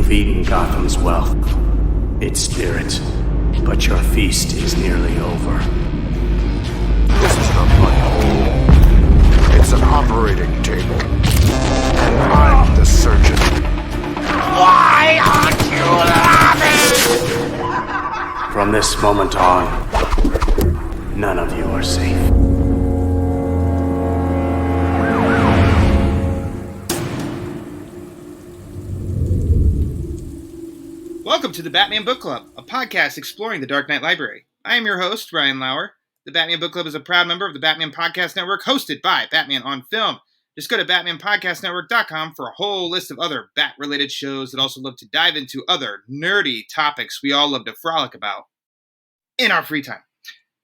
You've eaten Gotham's wealth, its spirit, but your feast is nearly over. This is not my home. It's an operating table. And I'm the surgeon. Why aren't you laughing? From this moment on, none of you are safe. Welcome to the Batman Book Club, a podcast exploring the Dark Knight Library. I am your host, Ryan Lauer. The Batman Book Club is a proud member of the Batman Podcast Network, hosted by Batman on Film. Just go to batmanpodcastnetwork.com for a whole list of other Bat-related shows that also love to dive into other nerdy topics we all love to frolic about in our free time.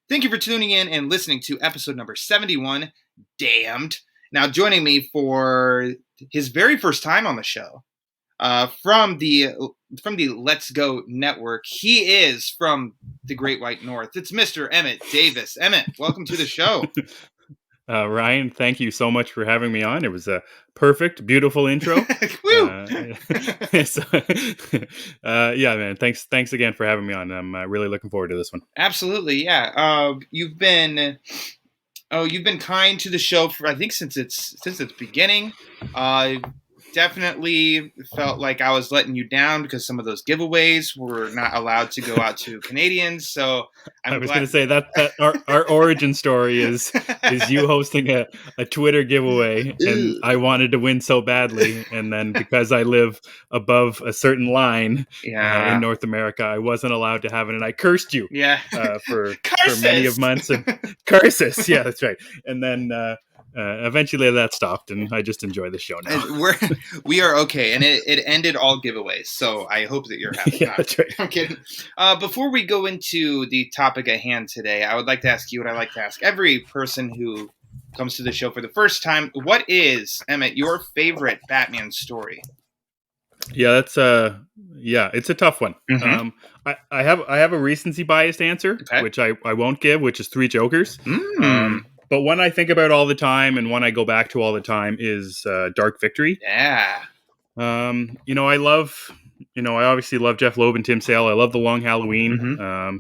Thank you for tuning in and listening to episode number 71, Damned. Now, joining me for his very first time on the show, from the Let's Go Network, he is from the Great White North. It's Mr. Emmet Davis. Emmet, welcome to the show. Ryan, thank you so much for having me on. It was a perfect, beautiful intro. Woo! Yeah, man. Thanks again for having me on. I'm really looking forward to this one. Absolutely, yeah. You've been kind to the show for, I think, since its beginning. Definitely felt like I was letting you down because some of those giveaways were not allowed to go out to Canadians. So I was going to say that our origin story is you hosting a Twitter giveaway, and I wanted to win so badly, and then because I live above a certain line in North America, I wasn't allowed to have it, and I cursed you. For many of months. Curses, yeah, that's right. And then eventually that stopped, and I just enjoy the show now. We are okay, and it ended all giveaways, so I hope that you're happy. Yeah, that's right. I'm kidding. Before we go into the topic at hand today, I would like to ask you what I like to ask every person who comes to the show for the first time. What is, Emmet, your favorite Batman story? Yeah, it's a tough one. Mm-hmm. I have a recency biased answer, okay, which I won't give, which is Three Jokers. But one I think about all the time and one I go back to all the time is Dark Victory. Yeah. I obviously love Jeff Loeb and Tim Sale. I love The Long Halloween,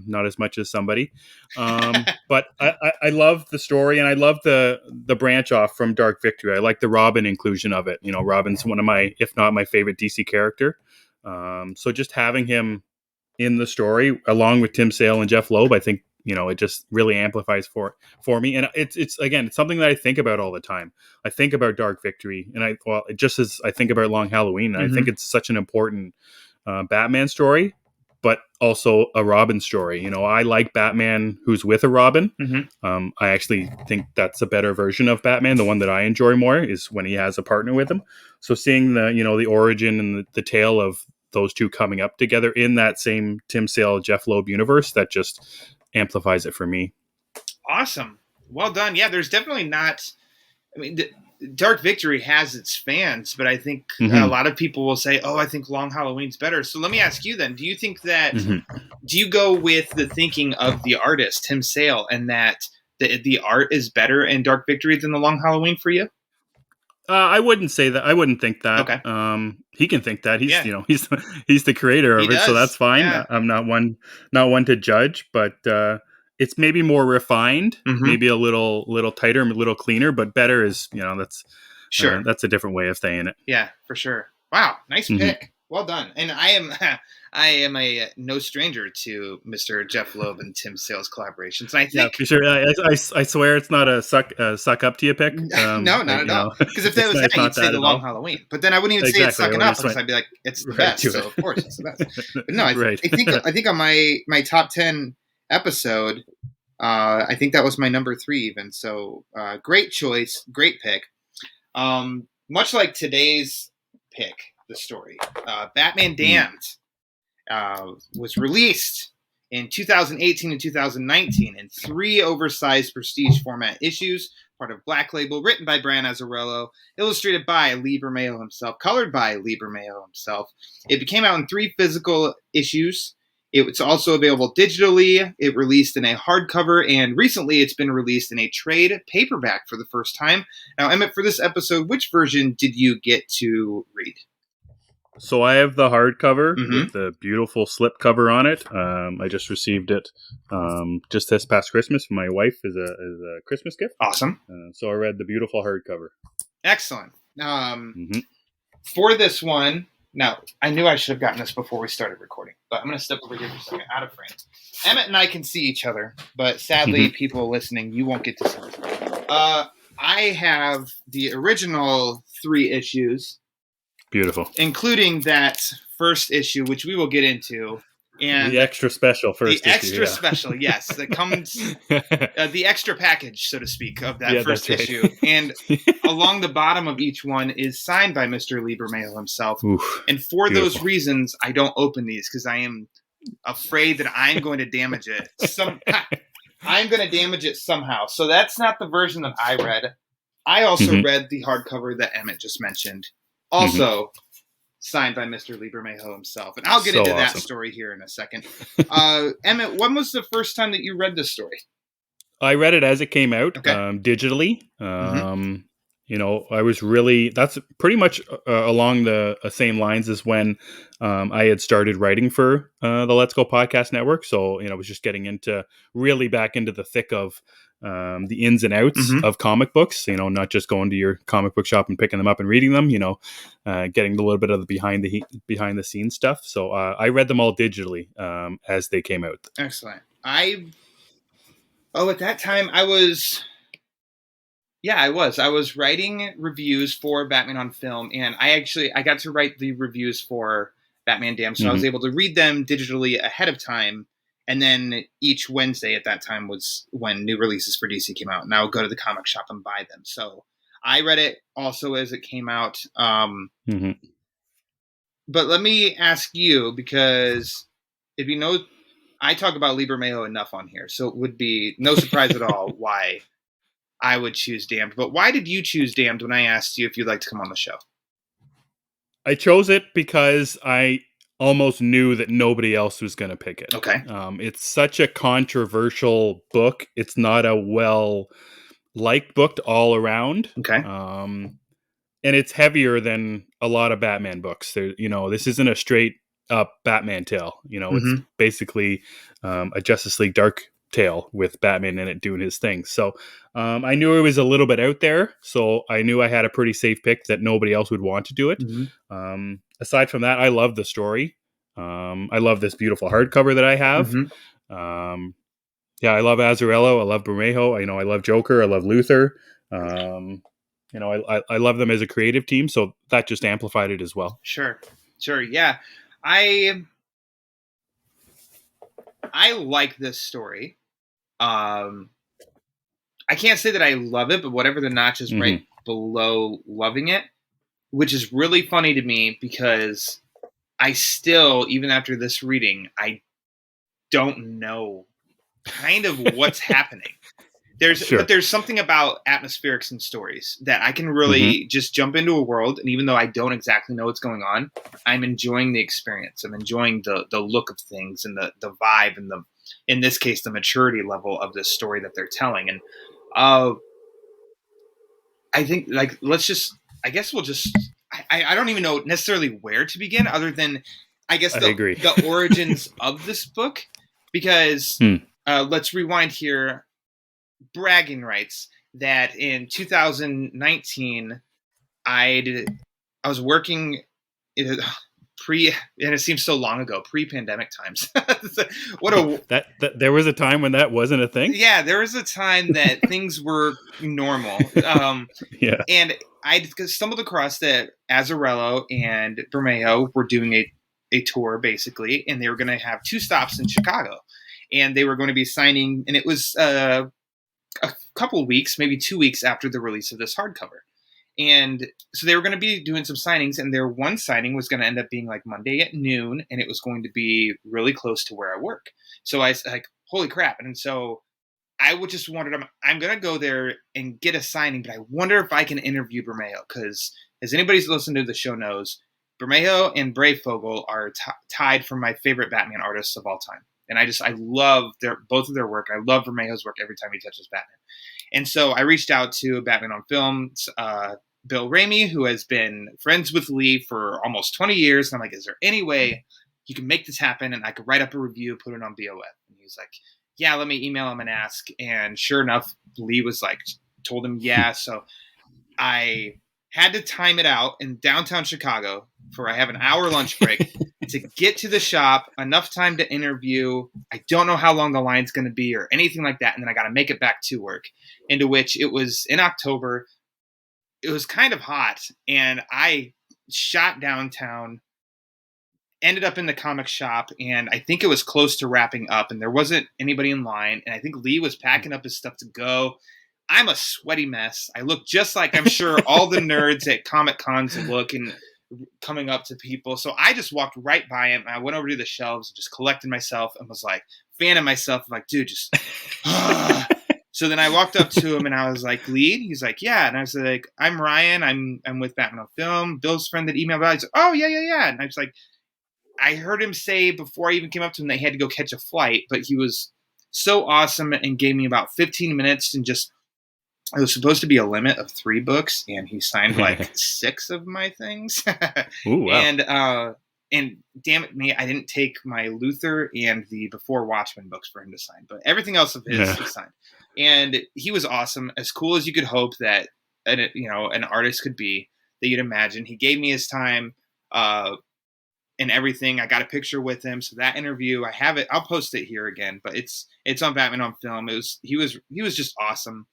not as much as somebody. But I love the story, and I love the branch off from Dark Victory. I like the Robin inclusion of it. Robin's one of my, if not my favorite DC character. So just having him in the story along with Tim Sale and Jeff Loeb, I think, it just really amplifies for me. And it's something that I think about all the time. I think about Dark Victory, and just as I think about Long Halloween, and I think it's such an important Batman story, but also a Robin story. I like Batman who's with a Robin. I actually think that's a better version of Batman. The one that I enjoy more is when he has a partner with him. So seeing the origin and the tale of those two coming up together in that same Tim Sale, Jeff Loeb universe, that just amplifies it for me. Awesome. Well done. Yeah, there's definitely not, Dark Victory has its fans, but I think a lot of people will say, I think Long Halloween's better. So let me ask you then, do you think that, do you go with the thinking of the artist, Tim Sale, and that the art is better in Dark Victory than the Long Halloween for you? I wouldn't say that. I wouldn't think that. Okay. He can think that. He's he's the creator of it, so that's fine. Yeah. I'm not one to judge, but it's maybe more refined, maybe a little tighter, a little cleaner, but better is that's sure. That's a different way of saying it. Yeah, for sure. Wow, nice pick. Well done. And I am a no stranger to Mr. Jeff Loeb and Tim Sale's collaborations. And I think, for sure. I swear it's not a suck up to you pick. No, not at all. Because if that was that, you'd say the Long Halloween. But then I wouldn't even say it's sucking up because I'd be like, it's the best. So of course it's the best. But no, I think on my top 10 episode, I think that was my number 3 even. So great choice, great pick. Much like today's pick, the story, Batman Damned was released in 2018 and 2019 in 3 oversized prestige format issues, part of Black Label, written by Brian Azzarello, illustrated by Lee Bermejo himself, colored by Lee Bermejo himself. It came out in 3 physical issues. It's also available digitally. It released in a hardcover, and recently it's been released in a trade paperback for the first time. Now, Emmet, for this episode, which version did you get to read? So I have the hardcover with the beautiful slipcover on it. I just received it just this past Christmas from my wife as a Christmas gift. Awesome. So I read the beautiful hardcover. Excellent. For this one, now I knew I should have gotten this before we started recording, but I'm going to step over here for a second, out of frame. Emmett and I can see each other, but sadly, people listening, you won't get to see us. I have the original 3 issues. Beautiful. Including that first issue, which we will get into. And the extra special first issue. The extra special, yes. That comes, the extra package, so to speak, of that first issue. Right. And along the bottom of each one is signed by Mr. Lee Bermejo himself. Oof, and for those reasons, I don't open these because I am afraid that I'm going to damage it. I'm going to damage it somehow. So that's not the version that I read. I also read the hardcover that Emmett just mentioned. Also signed by Mr. Lee Bermejo himself. And I'll get into that story here in a second. Emmett, when was the first time that you read this story? I read it as it came out digitally. You know, I was that's pretty much along the same lines as when I had started writing for the Let's Go Podcast Network. So, you know, I was just getting really back into the thick of the ins and outs of comic books, you know, not just going to your comic book shop and picking them up and reading them, you know, getting a little bit of the behind the scenes stuff. So I read them all digitally as they came out. Excellent. At that time I was writing reviews for Batman on Film, and I got to write the reviews for Batman Damned, so I was able to read them digitally ahead of time. And then each Wednesday at that time was when new releases for DC came out. And I would go to the comic shop and buy them. So I read it also as it came out. But let me ask you, because if you know, I talk about Lee Bermejo enough on here, so it would be no surprise at all why I would choose Damned. But why did you choose Damned when I asked you if you'd like to come on the show? I chose it because I almost knew that nobody else was going to pick it. Okay. It's such a controversial book. It's not a well-liked book all around. Okay. And it's heavier than a lot of Batman books. You know, this isn't a straight up Batman tale. You know, it's basically a Justice League Dark tale with Batman in it doing his thing. So I knew it was a little bit out there. So I knew I had a pretty safe pick that nobody else would want to do it. Aside from that, I love the story. I love this beautiful hardcover that I have. I love Azzarello. I love Bermejo. I love Joker. I love Luthor. I love them as a creative team. So that just amplified it as well. Sure. Yeah. I like this story. I can't say that I love it, but whatever the notch is right below loving it, which is really funny to me because I still, even after this reading, I don't know kind of what's happening. But there's something about atmospherics and stories that I can really just jump into a world, and even though I don't exactly know what's going on, I'm enjoying the experience. I'm enjoying the look of things and the vibe and in this case, the maturity level of this story that they're telling. And I think I don't even know necessarily where to begin other than the origins of this book, because let's rewind here. Bragging rights that in 2019 I was working and it seems so long ago, pre-pandemic times. There was a time when that wasn't a thing. Yeah, there was a time that things were normal. And I stumbled across that Azzarello and Bermejo were doing a tour basically, and they were going to have 2 stops in Chicago, and they were going to be signing, and it was a couple weeks, maybe 2 weeks after the release of this hardcover. And so they were going to be doing some signings, and their one signing was going to end up being like Monday at noon, and it was going to be really close to where I work. So I was like, holy crap. And so I would just wondered, I'm going to go there and get a signing, but I wonder if I can interview Bermejo, because as anybody's listened to the show knows, Bermejo and Breyfogle are tied for my favorite Batman artists of all time. And I love both of their work. I love Bermejo's work every time he touches Batman. And so I reached out to Batman on Film, Bill Ramey, who has been friends with Lee for almost 20 years. And I'm like, is there any way you can make this happen and I could write up a review, put it on BOF? And he's like, yeah, let me email him and ask. And sure enough, Lee was like, told him, yeah. So I had to time it out in downtown Chicago for I have an hour lunch break to get to the shop, enough time to interview. I don't know how long the line's going to be or anything like that. And then I got to make it back to work, into which it was in October. It was kind of hot, and I shot downtown, ended up in the comic shop, and I think it was close to wrapping up, and there wasn't anybody in line, and I think Lee was packing up his stuff to go. I'm a sweaty mess. I look just like I'm sure all the nerds at Comic Cons look and coming up to people. So I just walked right by him. I went over to the shelves, just collected myself, and was like fanning myself. I'm like, dude, just. So then I walked up to him and I was like, Lee? He's like, yeah. And I was like, I'm Ryan. I'm with Batman on Film. Bill's friend that emailed about. He's like, oh, yeah. And I was like, I heard him say before I even came up to him, they had to go catch a flight, but he was so awesome and gave me about 15 minutes and just, it was supposed to be a limit of 3 books, and he signed like 6 of my things. Ooh, wow. And damn it me, I didn't take my Luther and the Before Watchmen books for him to sign, but everything else of his he signed. And he was awesome, as cool as you could hope that an artist could be, that you'd imagine. He gave me his time and everything. I got a picture with him, so that interview, I have it. I'll post it here again, but it's on Batman on Film. He was just awesome.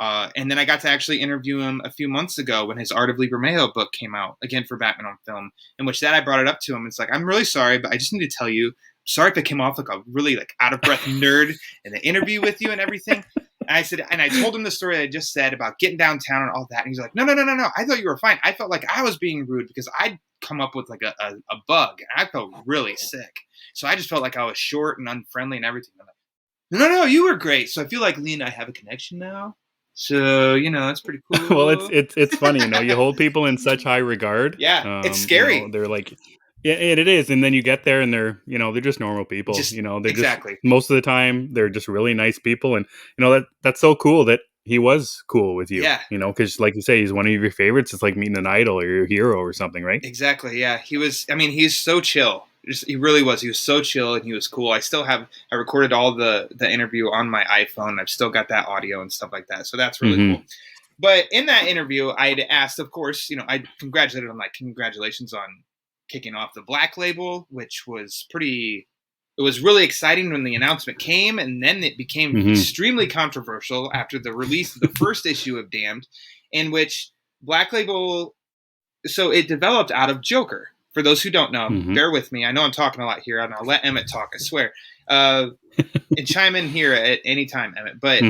And then I got to actually interview him a few months ago when his Art of Lee Bermejo book came out, again for Batman on Film, in which I brought it up to him. It's like, I'm really sorry, but I just need to tell you, sorry if I came off like a really out of breath nerd in the interview with you and everything. And I said, and I told him the story I just said about getting downtown and all that. And he's like, no. I thought you were fine. I felt like I was being rude because I'd come up with like a bug and I felt really sick. So I just felt like I was short and unfriendly and everything. I'm like, no, you were great. So I feel like Lee and I have a connection now. So, it's pretty cool. Well, it's funny, you hold people in such high regard. Yeah, it's scary. They're like, yeah, it is. And then you get there and they're just normal people. They're exactly. Just, most of the time, they're just really nice people. And, that's so cool that he was cool with you. Yeah. Because like you say, he's one of your favorites. It's like meeting an idol or your hero or something, right? Exactly. Yeah. He's so chill. He really was. He was so chill and he was cool. I recorded all the interview on my iPhone. I've still got that audio and stuff like that. So that's really cool. But in that interview, I'd asked, of course, I congratulated him, like, congratulations on kicking off the Black Label, which was it was really exciting when the announcement came. And then it became extremely controversial after the release of the first issue of Damned, in which Black Label, so it developed out of Joker. For those who don't know, bear with me. I know I'm talking a lot here, and I'll let Emmett talk, I swear. And chime in here at any time, Emmett. But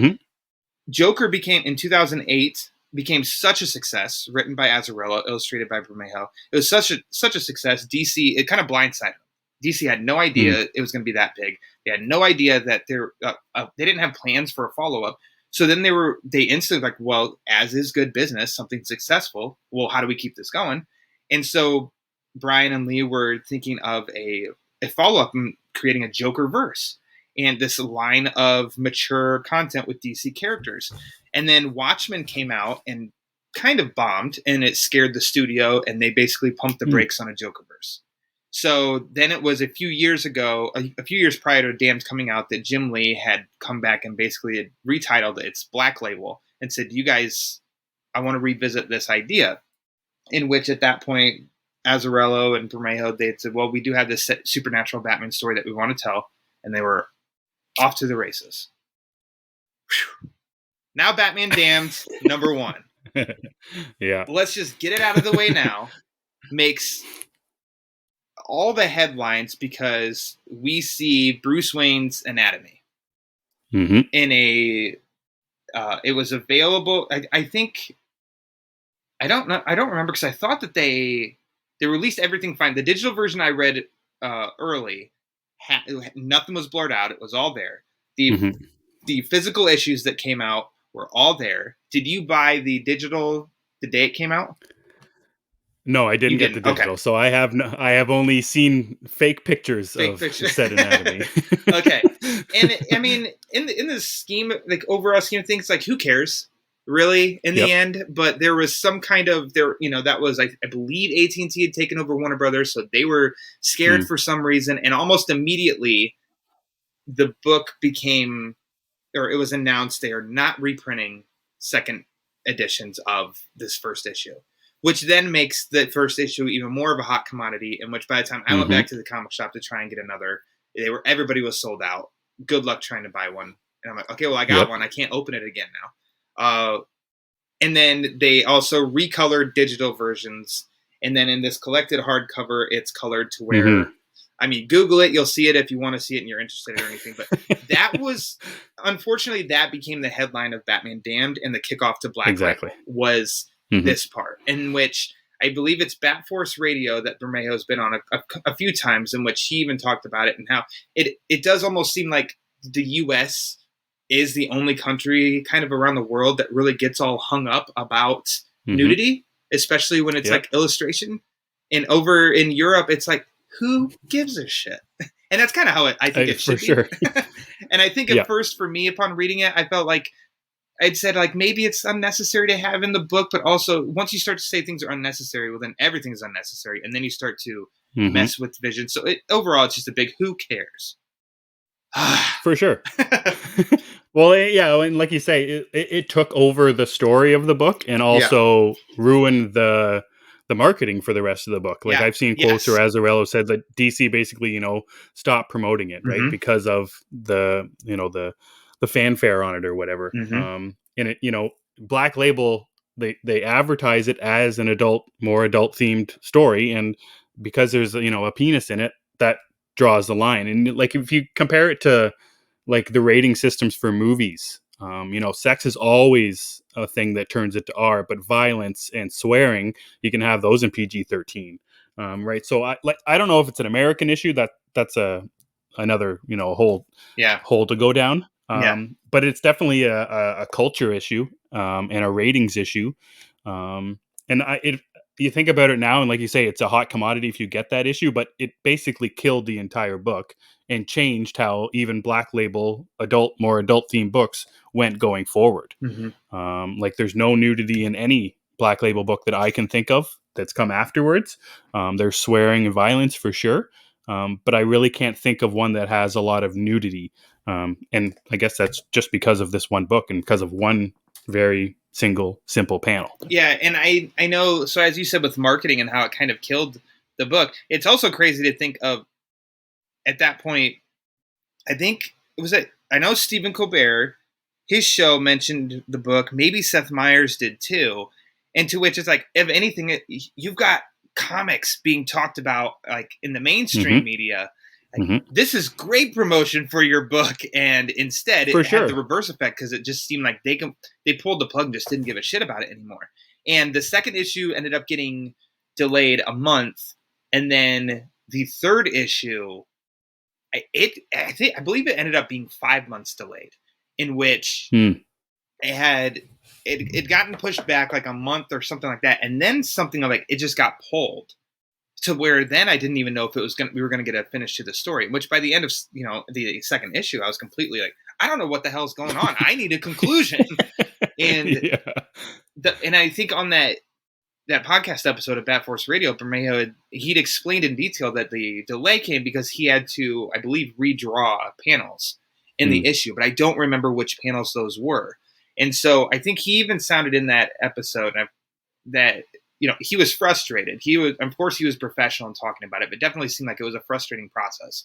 Joker in 2008, became such a success, written by Azzarello, illustrated by Bermejo. It was such a success. DC, it kind of blindsided them. DC had no idea it was going to be that big. They had no idea that they didn't have plans for a follow-up. So then they instantly like, well, as is good business, something successful. Well, how do we keep this going? And so Brian and Lee were thinking of a follow-up and creating a Joker verse and this line of mature content with DC characters. And then Watchmen came out and kind of bombed, and it scared the studio, and they basically pumped the brakes on a Joker verse. So then it was a few years prior to Damned coming out, that Jim Lee had come back and basically had retitled its Black Label and said, you guys, I want to revisit this idea. In which at that point, Azzarello and Bermejo, they had said, well, we do have this supernatural Batman story that we want to tell. And they were off to the races. Whew. Now Batman Damned, number 1. Yeah. Let's just get it out of the way now. Makes all the headlines because we see Bruce Wayne's anatomy. In it was available. I think, I don't know. I don't remember because I thought that they released everything fine. The digital version I read early, nothing was blurred out. It was all there. The physical issues that came out were all there. Did you buy the digital the day it came out? No, I didn't get the digital. Okay. So I have only seen fake pictures of said anatomy. Okay, and in the scheme, like overall scheme of things, like who cares? really in the end, but there was some kind of that was I believe AT&T had taken over Warner Brothers, so they were scared for some reason, and almost immediately the book became, or it was announced, they are not reprinting second editions of this first issue, which then makes the first issue even more of a hot commodity, in which by the time I went back to the comic shop to try and get another, everybody was sold out. Good luck trying to buy one. And I'm like, okay, well, I got one. I can't open it again now. And then they also recolored digital versions. And then in this collected hardcover, it's colored to where, I mean, Google it. You'll see it if you want to see it and you're interested or anything. But that was, unfortunately, that became the headline of Batman Damned, and the kickoff to Black Label was this part, in which I believe it's Bat Force Radio that Bermejo has been on a few times, in which he even talked about it and how it does almost seem like the U.S. is the only country kind of around the world that really gets all hung up about nudity, especially when it's like illustration. And over in Europe, it's like, who gives a shit? And that's kind of how I think it should be. Sure. And I think at first, for me, upon reading it, I felt like I'd said, like, maybe it's unnecessary to have in the book, but also once you start to say things are unnecessary, well, then everything is unnecessary. And then you start to mess with vision. So overall, it's just a big who cares? For sure. Well, and like you say, it took over the story of the book and also ruined the marketing for the rest of the book. Like I've seen quotes where Azzarello said that DC basically, stopped promoting it, right? Because of the fanfare on it or whatever. And it, Black Label, they advertise it as an more adult themed story. And because there's, a penis in it, that draws the line. And like, if you compare it to like the rating systems for movies, sex is always a thing that turns it to R, but violence and swearing, you can have those in PG-13. Right. So I don't know if it's an American issue. That's another, hole to go down. But it's definitely a culture issue, and a ratings issue. You think about it now, and like you say, it's a hot commodity if you get that issue, but it basically killed the entire book and changed how even Black Label more adult themed books went going forward. Like there's no nudity in any Black Label book that I can think of that's come afterwards. There's swearing and violence for sure. But I really can't think of one that has a lot of nudity. And I guess that's just because of this one book and because of one very simple panel. Yeah. And I know, so as you said, with marketing and how it kind of killed the book, it's also crazy to think of at that point. I know Stephen Colbert, his show mentioned the book, maybe Seth Meyers did too. And to which it's like, if anything, you've got comics being talked about like in the mainstream media. This is great promotion for your book, and instead it had the reverse effect, because it just seemed like they pulled the plug and just didn't give a shit about it anymore. And the second issue ended up getting delayed a month, and then the third issue, I believe it ended up being 5 months delayed, in which it gotten pushed back like a month or something like that, and then something like it just got pulled. To where then I didn't even know if we were going to get a finish to the story, which by the end of, the second issue, I was completely like, I don't know what the hell's going on. I need a conclusion. And and I think on that podcast episode of Bat Force Radio, Bermejo, he'd explained in detail that the delay came because he had to, I believe, redraw panels in the issue, but I don't remember which panels those were. And so I think he even sounded in that episode that he was frustrated. Of course, he was professional in talking about it, but definitely seemed like it was a frustrating process,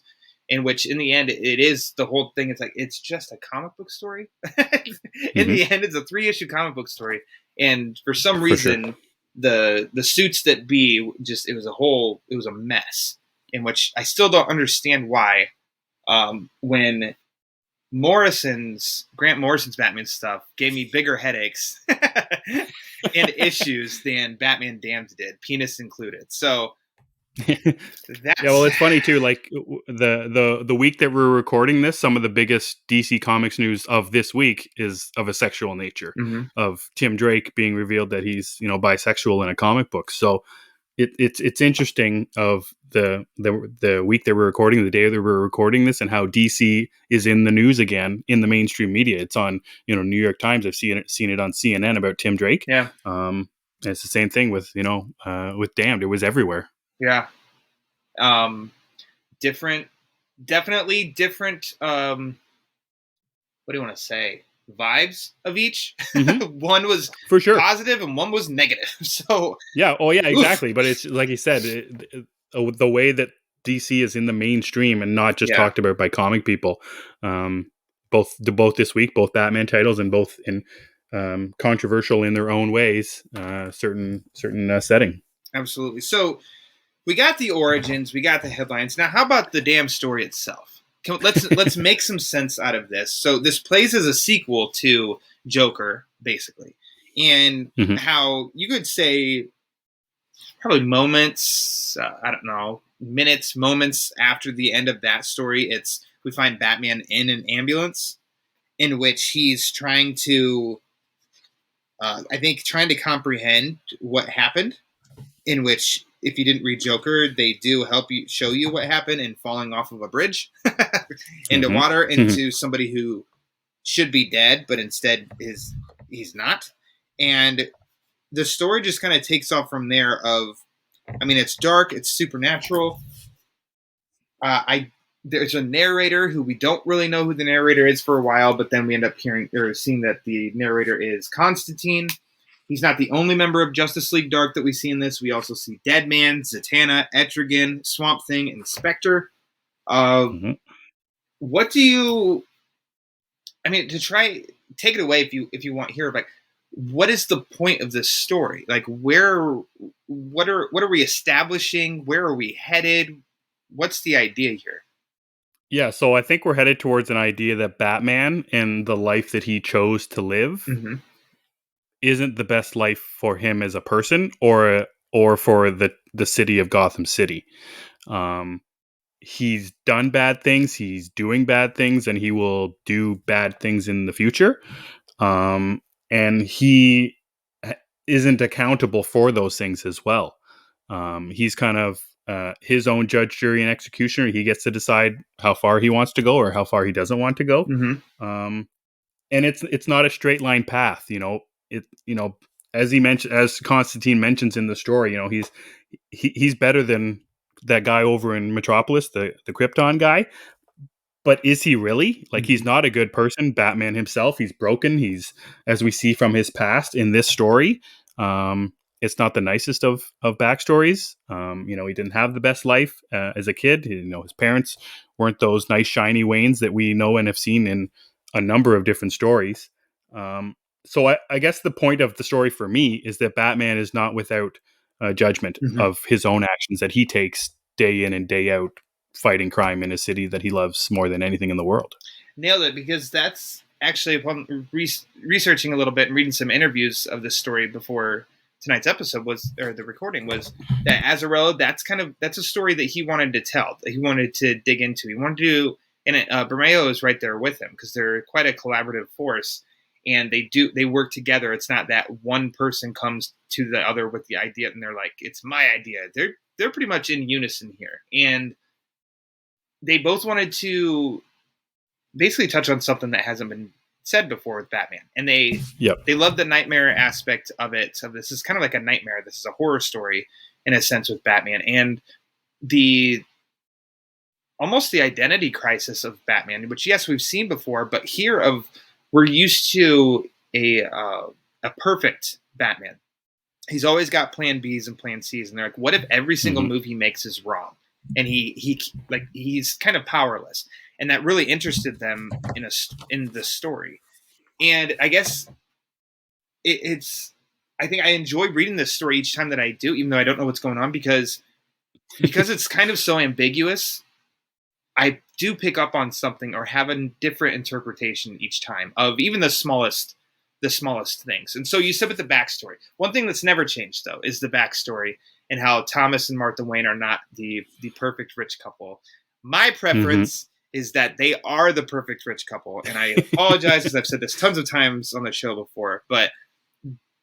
in which in the end, it is the whole thing. It's like, it's just a comic book story. In the end, it's a 3-issue comic book story. And for some reason, the suits that be just, it was a mess, in which I still don't understand why, when Grant Morrison's Batman stuff gave me bigger headaches and issues than Batman Damned did, penis included. So well, it's funny too. Like the week that we're recording this, some of the biggest DC Comics news of this week is of a sexual nature, of Tim Drake being revealed that he's bisexual in a comic book. So it's interesting of the week that we're recording, the day that we're recording this, and how DC is in the news again in the mainstream media. It's on, New York Times. I've seen it on CNN about Tim Drake. Yeah. It's the same thing with with Damned. It was everywhere. Yeah. Definitely different. What do you want to say? Vibes of each. Mm-hmm. One was for sure positive and one was negative. So yeah, exactly. But it's like you said, the way that DC is in the mainstream and not just talked about by comic people. Both this week, both Batman titles, and both in controversial in their own ways. Certain setting. Absolutely. So we got the origins, we got the headlines. Now, how about the damn story itself? Let's make some sense out of this. So this plays as a sequel to Joker, basically, and how you could say probably moments, I don't know, moments after the end of that story, we find Batman in an ambulance in which he's trying to, trying to comprehend what happened. In which, if you didn't read Joker, they do show you what happened in falling off of a bridge into water into somebody who should be dead, but instead he's not. And the story just kind of takes off from there. It's dark, it's supernatural. There's a narrator who we don't really know who the narrator is for a while, but then we end up seeing that the narrator is Constantine. He's not the only member of Justice League Dark that we see in this. We also see Deadman, Zatanna, Etrigan, Swamp Thing, and Spectre. What do you... to try... Take it away if you want here, but what is the point of this story? Like, what are we establishing? Where are we headed? What's the idea here? Yeah, so I think we're headed towards an idea that Batman and the life that he chose to live isn't the best life for him as a person or for the city of Gotham City. He's done bad things, he's doing bad things, and he will do bad things in the future. And he isn't accountable for those things as well. He's kind of his own judge, jury, and executioner. He gets to decide how far he wants to go or how far he doesn't want to go. And it's not a straight line path, as Constantine mentions in the story, he's better than that guy over in Metropolis, the Krypton guy. But is he really? Like, he's not a good person. Batman himself, he's broken. He's, as we see from his past in this story, it's not the nicest of backstories. He didn't have the best life as a kid. His parents weren't those nice, shiny Waynes that we know and have seen in a number of different stories. So I guess the point of the story for me is that Batman is not without judgment of his own actions that he takes day in and day out, fighting crime in a city that he loves more than anything in the world. Nailed it, because that's actually, upon researching a little bit and reading some interviews of this story before tonight's episode the recording was that Azzarello, that's a story that he wanted to tell, that he wanted to dig into. He wanted to, and Bermejo is right there with him because they're quite a collaborative force, and they work together. It's not that one person comes to the other with the idea and they're like, it's my idea. They're pretty much in unison here, and they both wanted to basically touch on something that hasn't been said before with Batman. And they love the nightmare aspect of it. So this is kind of like a nightmare. This is a horror story in a sense with Batman, and almost the identity crisis of Batman, which, yes, we've seen before, but here we're used to a perfect Batman. He's always got plan Bs and plan Cs, and they're like, what if every single move he makes is wrong? And he's kind of powerless, and that really interested them in the story. And I guess I think I enjoy reading this story each time that I do, even though I don't know what's going on, because it's kind of so ambiguous. I do pick up on something or have a different interpretation each time of even the smallest things. And so you said with the backstory, one thing that's never changed though is the backstory and how Thomas and Martha Wayne are not the perfect rich couple. My preference is that they are the perfect rich couple. And I apologize because I've said this tons of times on the show before, but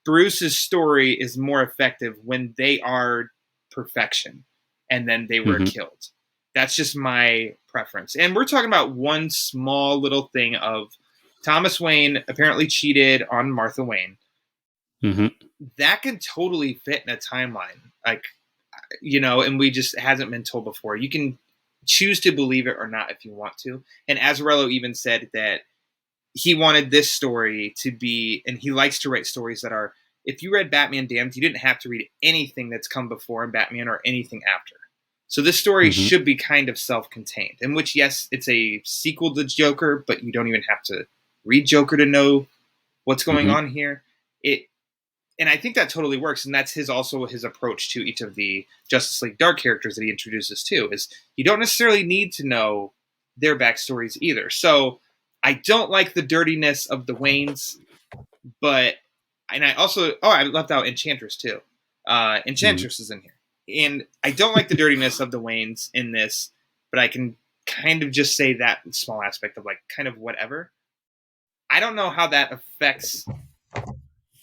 Bruce's story is more effective when they are perfection, and then they were killed. That's just my preference. And we're talking about one small little thing of Thomas Wayne apparently cheated on Martha Wayne. That can totally fit in a timeline, like, and we just hasn't been told before. You can choose to believe it or not if you want to. And Azzarello even said that he wanted this story to be, and he likes to write stories that are, if you read Batman Damned, you didn't have to read anything that's come before in Batman or anything after. So this story should be kind of self-contained, in which, yes, it's a sequel to Joker, but you don't even have to read Joker to know what's going on here. And I think that totally works, and that's his approach to each of the Justice League Dark characters that he introduces too, is you don't necessarily need to know their backstories either. So I don't like the dirtiness of the Waynes, and I also, I left out Enchantress too. Enchantress is in here. And I don't like the dirtiness of the Waynes in this, but I can kind of just say that small aspect of like kind of whatever. I don't know how that affects,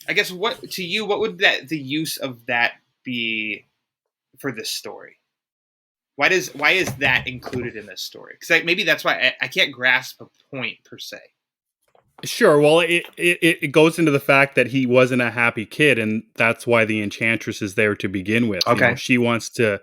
I guess, what would the use of that be for this story? Why is that included in this story? Because maybe that's why I can't grasp a point per se. Sure. Well, it goes into the fact that he wasn't a happy kid, and that's why the Enchantress is there to begin with. Okay. She wants to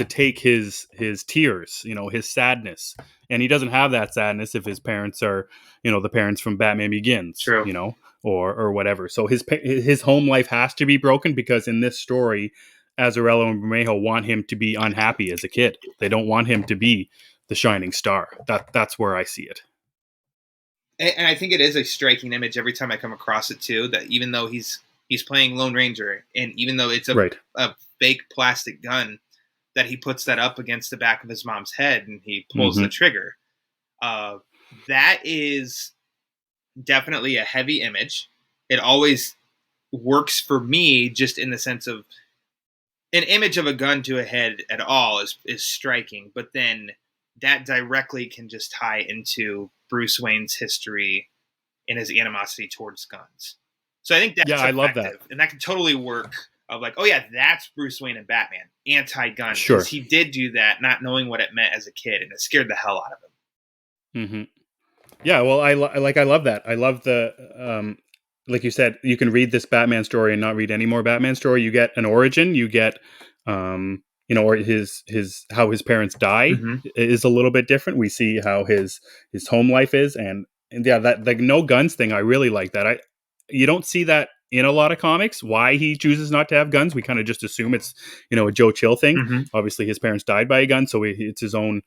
take his tears, his sadness, and he doesn't have that sadness if his parents are, the parents from Batman Begins. True. Or whatever. So his home life has to be broken because in this story, Azzarello and Bermejo want him to be unhappy as a kid. They don't want him to be the shining star. That's where I see it. And I think it is a striking image every time I come across it too, that even though he's playing Lone Ranger, and even though it's a fake plastic gun, that he puts that up against the back of his mom's head and he pulls the trigger. That is definitely a heavy image. It always works for me just in the sense of an image of a gun to a head at all is striking, but then that directly can just tie into Bruce Wayne's history and his animosity towards guns. So I think that's effective. I love that. And that can totally work of like, oh yeah, that's Bruce Wayne and Batman, anti-gun. Sure. Because he did do that, not knowing what it meant as a kid, and it scared the hell out of him. Yeah, well, I love that. I love the, like you said, you can read this Batman story and not read any more Batman story. You get an origin, you get, or his how his parents die is a little bit different. We see how his home life is, and yeah, that the no guns thing, I really like that. You don't see that in a lot of comics. Why he chooses not to have guns, we kind of just assume it's a Joe Chill thing. Obviously, his parents died by a gun, so it's his own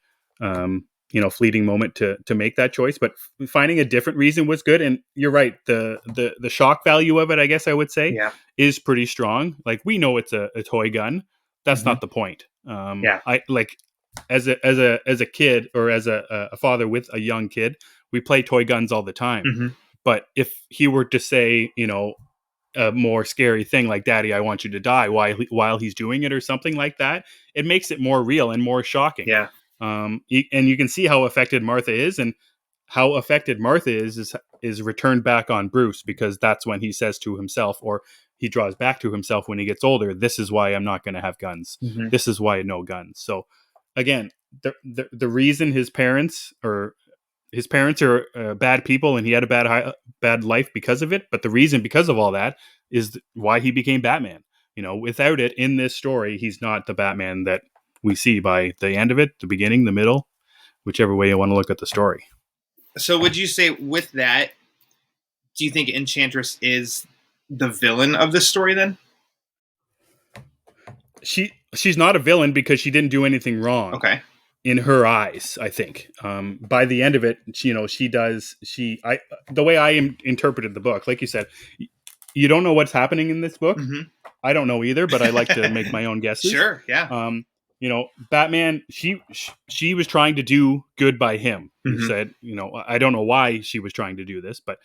fleeting moment to make that choice. But finding a different reason was good. And you're right, the shock value of it, I guess I would say, is pretty strong. Like, we know it's a toy gun. That's not the point. I like as a kid, or as a father with a young kid, we play toy guns all the time. But if he were to say, a more scary thing like "Daddy, I want you to die" while he's doing it, or something like that, it makes it more real and more shocking. Yeah. And you can see how affected Martha is, and how affected Martha is returned back on Bruce, because that's when he says to himself, or he draws back to himself when he gets older, this is why I'm not going to have guns. This is why no guns. So again, the reason his parents are bad people, and he had a bad life because of it. But the reason, because of all that, is why he became Batman. Without it, in this story, he's not the Batman that we see by the end of it, the beginning, the middle, whichever way you want to look at the story. So would you say with that, do you think Enchantress is the villain of this story then? She's not a villain because she didn't do anything wrong. Okay. In her eyes, I think. By the end of it, the way I interpreted the book, like you said, you don't know what's happening in this book. I don't know either, but I like to make my own guesses. Sure, yeah. Batman, she was trying to do good by him. He said, I don't know why she was trying to do this, but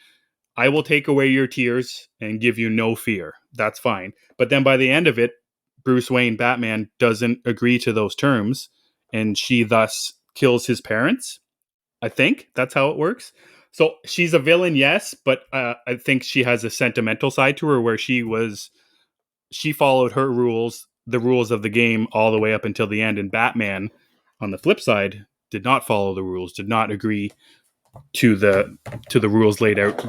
I will take away your tears and give you no fear. That's fine. But then by the end of it, Bruce Wayne, Batman, doesn't agree to those terms, and she thus kills his parents. I think that's how it works. So she's a villain, yes, but I think she has a sentimental side to her, where she followed her rules the rules of the game all the way up until the end. And Batman, on the flip side, did not follow the rules, did not agree to the rules laid out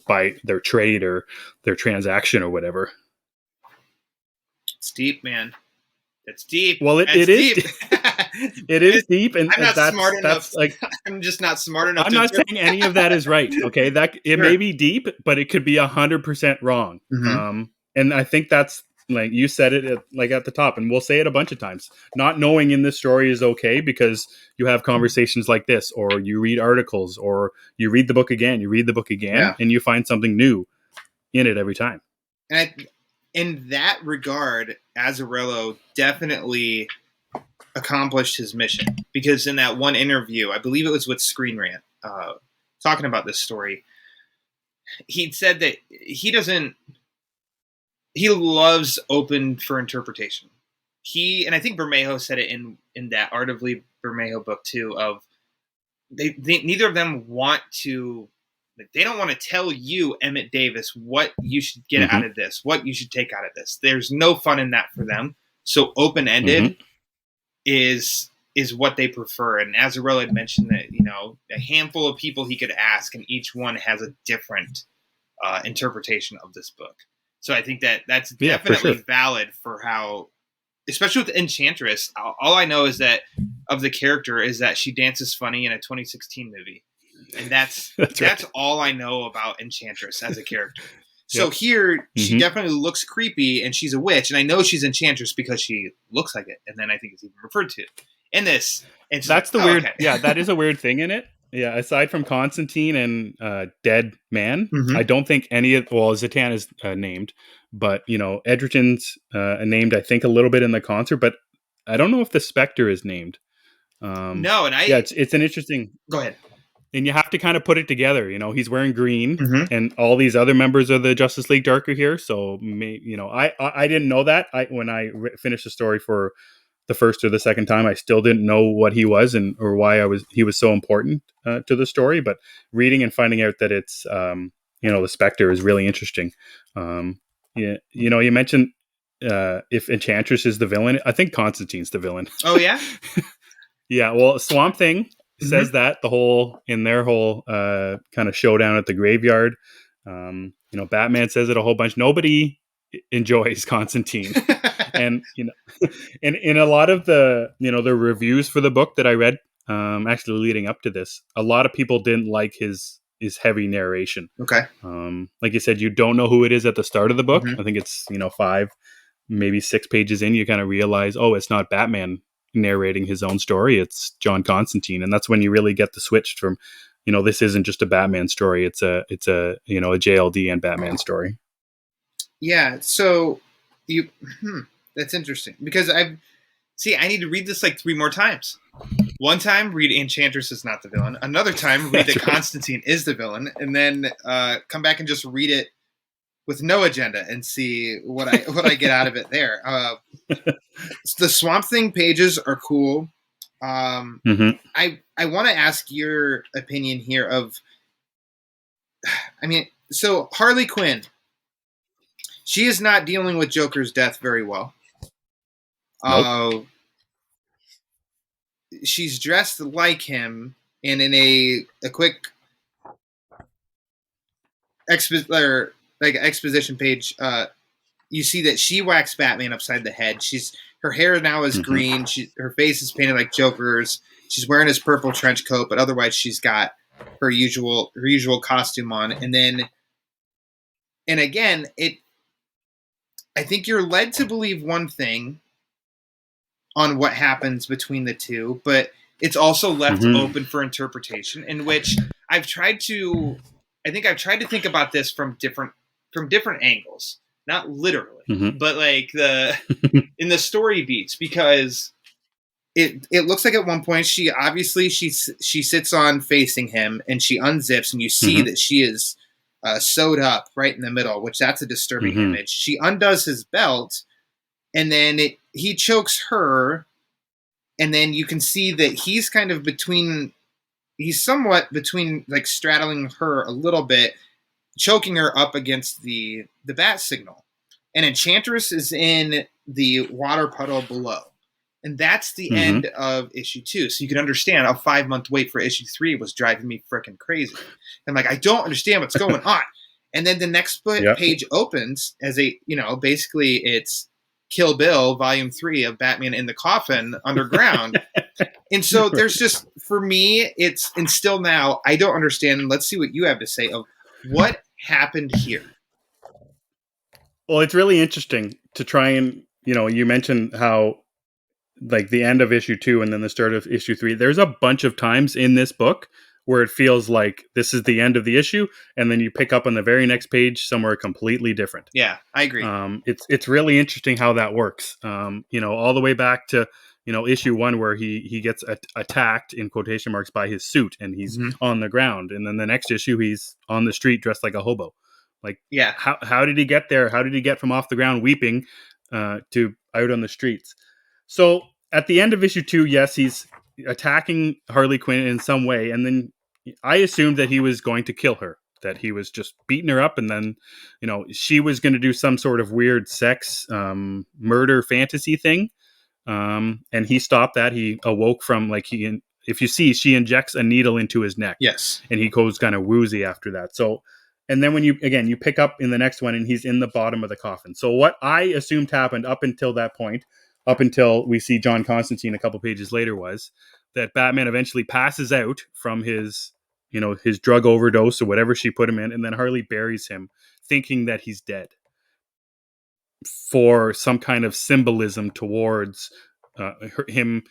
by their trade or their transaction or whatever. It's deep, man. It's deep. Well, it is deep. It is deep, and I'm not smart enough. Like, I'm just not smart enough. I'm not saying any of that is right. Okay, that it may be deep, but it could be 100% wrong. And I think that's, like you said it at the top, and we'll say it a bunch of times. Not knowing in this story is okay, because you have conversations like this, or you read articles, or you read the book again, and you find something new in it every time. And in that regard, Azzarello definitely accomplished his mission, because in that one interview, I believe it was with Screen Rant, talking about this story, he said that he loves open for interpretation. And I think Bermejo said it in that Art of Lee Bermejo book too, of they neither of them want to, they don't want to tell you, Emmet Davis, what you should get out of this, what you should take out of this. There's no fun in that for them. So open-ended is what they prefer. And Azzarello had mentioned that, a handful of people he could ask, and each one has a different interpretation of this book. So I think that's definitely valid for how, especially with Enchantress, all I know is that of the character is that she dances funny in a 2016 movie. And that's all I know about Enchantress as a character. So here, she definitely looks creepy, and she's a witch. And I know she's Enchantress because she looks like it. And then I think it's even referred to in this. And that's the weird, that is a weird thing in it. Yeah, aside from Constantine and Dead Man, I don't think any of, Zatan is named, but, Edgerton's named, I think, a little bit in the concert, but I don't know if the Spectre is named. No, and it's an interesting... Go ahead. And you have to kind of put it together. He's wearing green, and all these other members of the Justice League Dark are here. So, I didn't know that. When I finished the story for the first or the second time, I still didn't know what he was or why he was so important to the story. But reading and finding out that it's the Spectre is really interesting. You mentioned if Enchantress is the villain, I think Constantine's the villain. Oh yeah. Yeah. Well, Swamp Thing says that in their whole kind of showdown at the graveyard. Batman says it a whole bunch. Nobody enjoys Constantine. And and in a lot of the the reviews for the book that I read, actually leading up to this, a lot of people didn't like his heavy narration. Okay. Like you said, you don't know who it is at the start of the book. I think it's 5, maybe 6 pages in, you kind of realize, oh, it's not Batman narrating his own story, it's John Constantine. And that's when you really get the switch from this isn't just a Batman story, it's a a JLD and Batman story. Yeah, so that's interesting, because I need to read this like 3 more times. One time read Enchantress is not the villain, another time read that Constantine is the villain, and then come back and just read it with no agenda and see what I get out of it there. The Swamp Thing pages are cool. I want to ask your opinion here of, so Harley Quinn, she is not dealing with Joker's death very well. Nope. She's dressed like him, and in a quick exposition page, you see that she whacked Batman upside the head. Her hair now is green. Her face is painted like Joker's. She's wearing his purple trench coat, but otherwise she's got her usual costume on. And again, I think you're led to believe one thing on what happens between the two, but it's also left open for interpretation, in which I've tried to think about this from different angles, not literally, but like in the story beats, because it looks like at one point she sits on facing him, and she unzips, and you see that she is sewed up right in the middle, which that's a disturbing image. She undoes his belt, and then he chokes her, and then you can see that he's kind of he's somewhat between, like, straddling her a little bit, choking her up against the bat signal. and Enchantress is in the water puddle below. And that's the end of issue 2. So you can understand a 5-month wait for issue 3 was driving me freaking crazy. I'm like, I don't understand what's going on. And then the next page opens as basically it's Kill Bill, volume 3 of Batman in the Coffin underground. And so there's just, for me, and still now, I don't understand. And let's see what you have to say of what happened here. Well, it's really interesting to try and, you mentioned how, like, the end of issue 2 and then the start of issue 3, there's a bunch of times in this book where it feels like this is the end of the issue, and then you pick up on the very next page somewhere completely different. Yeah, I agree. It's really interesting how that works. All the way back to, issue 1 where he gets attacked in quotation marks by his suit and he's on the ground, and then the next issue he's on the street dressed like a hobo. Like, yeah, how did he get there? How did he get from off the ground weeping to out on the streets? So at the end of issue 2, yes, he's attacking Harley Quinn in some way, and then I assumed that he was going to kill her, that he was just beating her up, and then, she was going to do some sort of weird sex murder fantasy thing, and he stopped that. He awoke from, like, if you see, she injects a needle into his neck. Yes. And he goes kind of woozy after that. So, and then when you pick up in the next one and he's in the bottom of the coffin. So what I assumed happened up until that point, up until we see John Constantine a couple pages later, was that Batman eventually passes out from his drug overdose or whatever she put him in, and then Harley buries him thinking that he's dead, for some kind of symbolism towards him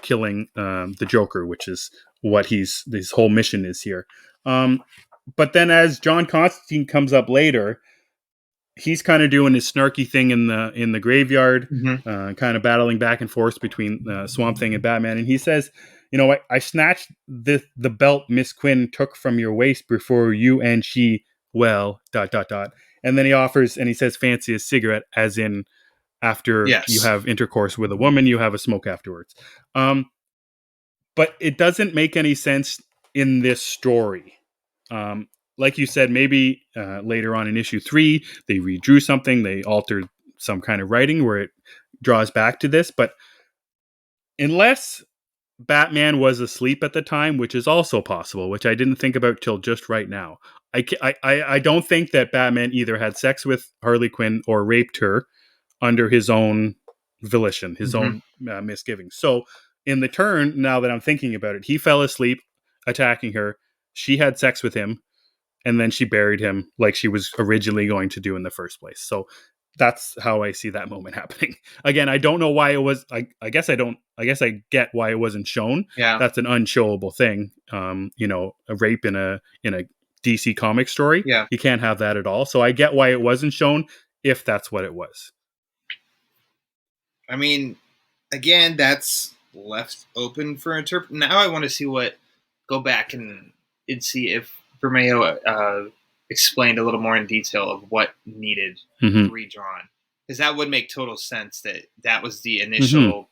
killing the Joker, which is what his whole mission is here. But then as John Constantine comes up later, he's kind of doing his snarky thing in the graveyard, kind of battling back and forth between Swamp Thing and Batman. And he says, I snatched the belt Miss Quinn took from your waist before you and she, well, ... And then he offers, and he says, fancy a cigarette, as in after you have intercourse with a woman, you have a smoke afterwards. But it doesn't make any sense in this story. Like you said, maybe later on in issue 3, they redrew something, they altered some kind of writing where it draws back to this. But unless Batman was asleep at the time, which is also possible, which I didn't think about till just right now, I don't think that Batman either had sex with Harley Quinn or raped her under his own volition, his own misgivings. So in the turn, now that I'm thinking about it, he fell asleep attacking her. She had sex with him, and then she buried him like she was originally going to do in the first place. So that's how I see that moment happening. Again, I don't know why it was. I guess I get why it wasn't shown. Yeah, that's an unshowable thing. A rape in a DC comic story. Yeah, you can't have that at all. So I get why it wasn't shown, if that's what it was. I mean, again, that's left open for interpret. Now I want to see go back and see if Bermejo explained a little more in detail of what needed redrawn, because that would make total sense that was the initial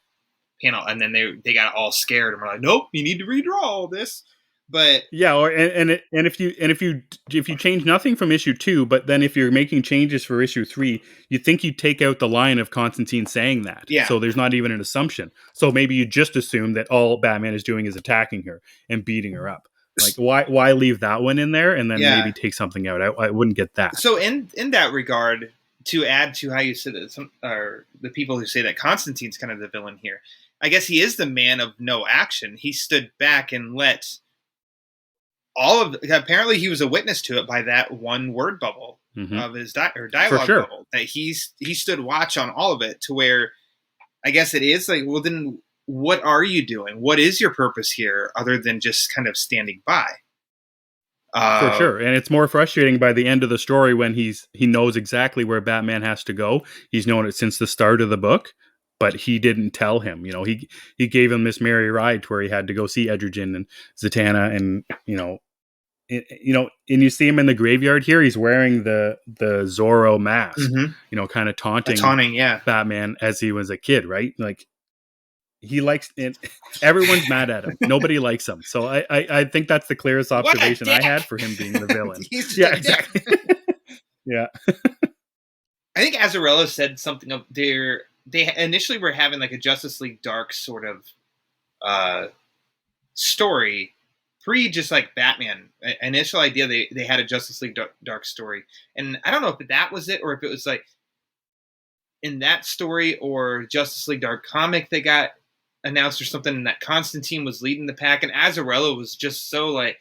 panel, and then they got all scared and were like, nope, you need to redraw all this. But yeah, if you change nothing from issue 2, but then if you're making changes for issue 3, you think you'd take out the line of Constantine saying that. Yeah. So there's not even an assumption. So maybe you just assume that all Batman is doing is attacking her and beating her up. Like, why leave that one in there and then maybe take something out? I wouldn't get that. So in that regard, to add to how you said that, or the people who say that Constantine's kind of the villain here, I guess he is the man of no action. He stood back and let apparently he was a witness to it by that one word bubble of his dialogue bubble, that he stood watch on all of it, to where I guess it is like, well, then what are you doing? What is your purpose here other than just kind of standing by? For sure. And it's more frustrating by the end of the story when he knows exactly where Batman has to go. He's known it since the start of the book, but he didn't tell him. He gave him this merry ride to where he had to go see Edgerton and Zatanna, and and you see him in the graveyard here. He's wearing the Zorro mask, kind of taunting Batman as he was a kid, right? Like, he likes it. Everyone's mad at him. Nobody likes him. So I think that's the clearest observation I had for him being the villain. Yeah, exactly. Yeah. I think Azzarello said something of they initially were having like a Justice League Dark sort of story pre just like Batman. Initial idea they had a Justice League Dark story, and I don't know if that was it or if it was like in that story or Justice League Dark comic that got announced or something, and that Constantine was leading the pack, and Azzarello was just so like,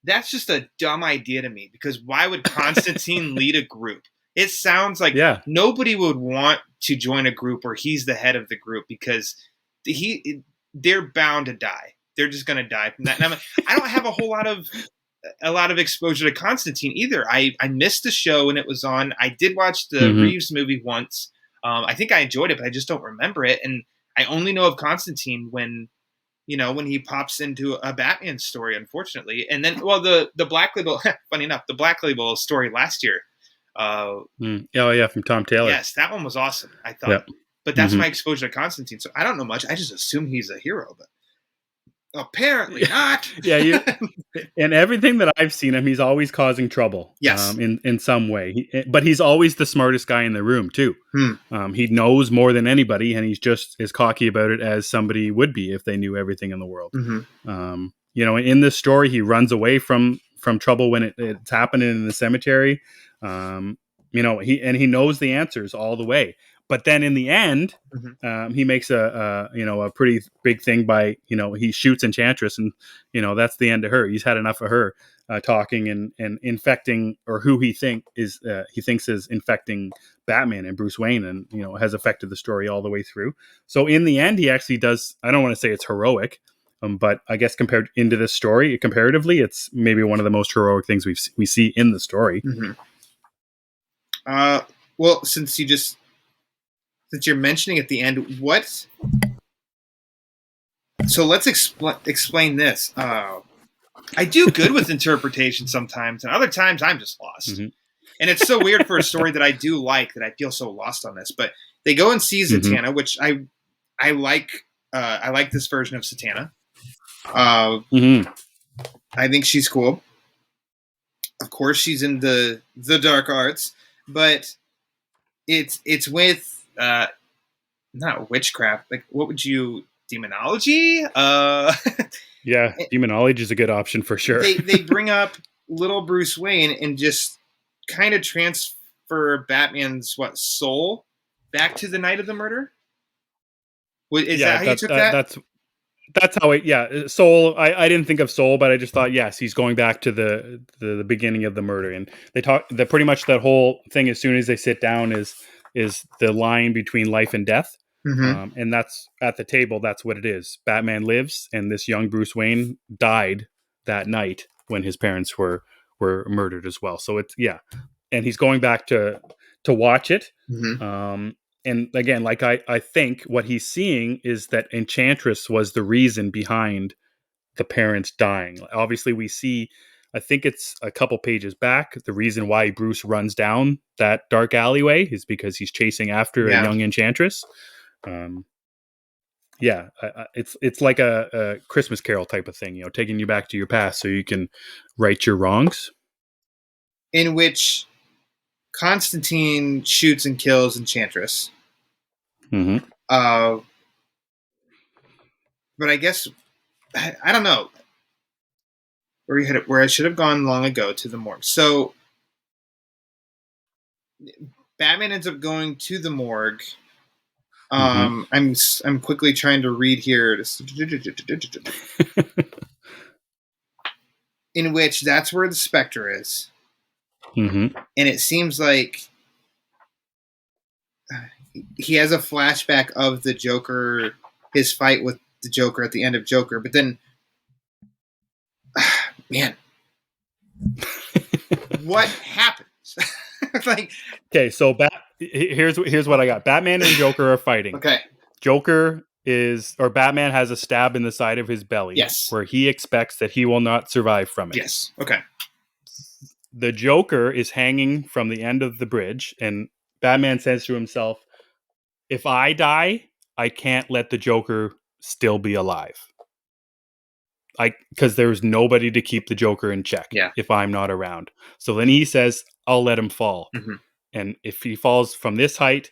that's just a dumb idea to me, because why would Constantine lead a group? It sounds like nobody would want to join a group where he's the head of the group, because they're bound to die. They're just going to die from that. And I don't have a lot of exposure to Constantine either. I missed the show when it was on. I did watch the Reeves movie once. I think I enjoyed it, but I just don't remember it. And I only know of Constantine when he pops into a Batman story, unfortunately. And then, well, the Black Label, funny enough, the Black Label story last year. From Tom Taylor. Yes, that one was awesome, I thought. Yep. But that's my exposure to Constantine. So I don't know much. I just assume he's a hero, but apparently not. And everything that I've seen him, he's always causing trouble. Yes. In some way. But he's always the smartest guy in the room, too. He knows more than anybody, and he's just as cocky about it as somebody would be if they knew everything in the world. In this story, he runs away from trouble when it's happening in the cemetery. He knows the answers all the way. But then in the end, he makes a pretty big thing by, he shoots Enchantress, and, that's the end of her. He's had enough of her talking and infecting, or who he thinks is infecting Batman and Bruce Wayne, and, has affected the story all the way through. So in the end, he actually does, I don't want to say it's heroic, but I guess compared into this story, comparatively, it's maybe one of the most heroic things we see in the story. Well, since you're mentioning at the end, what? So let's explain this. I do good with interpretation sometimes, and other times I'm just lost. And it's so weird for a story that I do like that I feel so lost on this. But they go and see Zatanna, which I like. I like this version of Zatanna. I think she's cool. Of course, she's in the dark arts, but it's with. Not witchcraft. Like, what would you demonology? Yeah, demonology is a good option for sure. They bring up little Bruce Wayne and just kind of transfer Batman's soul back to the night of the murder. Is that how you took that? That's how it. Yeah, soul. I didn't think of soul, but I just thought yes, he's going back to the beginning of the murder, and they talk. That pretty much that whole thing. As soon as they sit down, is the line between life and death. And that's at the table. That's what it is. Batman lives, and this young Bruce Wayne died that night when his parents were murdered as well. So it's and he's going back to watch it. And again, like I think what he's seeing is that Enchantress was the reason behind the parents dying. Obviously, we see. I think it's a couple pages back. The reason why Bruce runs down that dark alleyway is because he's chasing after a young Enchantress. It's like a Christmas Carol type of thing, taking you back to your past so you can right your wrongs. In which Constantine shoots and kills Enchantress. But I guess I don't know. Where I should have gone long ago to the morgue. So Batman ends up going to the morgue. I'm quickly trying to read here. In which that's where the Spectre is. And it seems like he has a flashback of the Joker, his fight with the Joker at the end of Joker, but then man, what happens? Okay, so here's what I got. Batman and Joker are fighting. Okay, Batman has a stab in the side of his belly. Yes, where he expects that he will not survive from it. Yes. Okay. The Joker is hanging from the end of the bridge, and Batman says to himself, "If I die, I can't let the Joker still be alive. Because there's nobody to keep the Joker in check if I'm not around." So then he says, "I'll let him fall." and if he falls from this height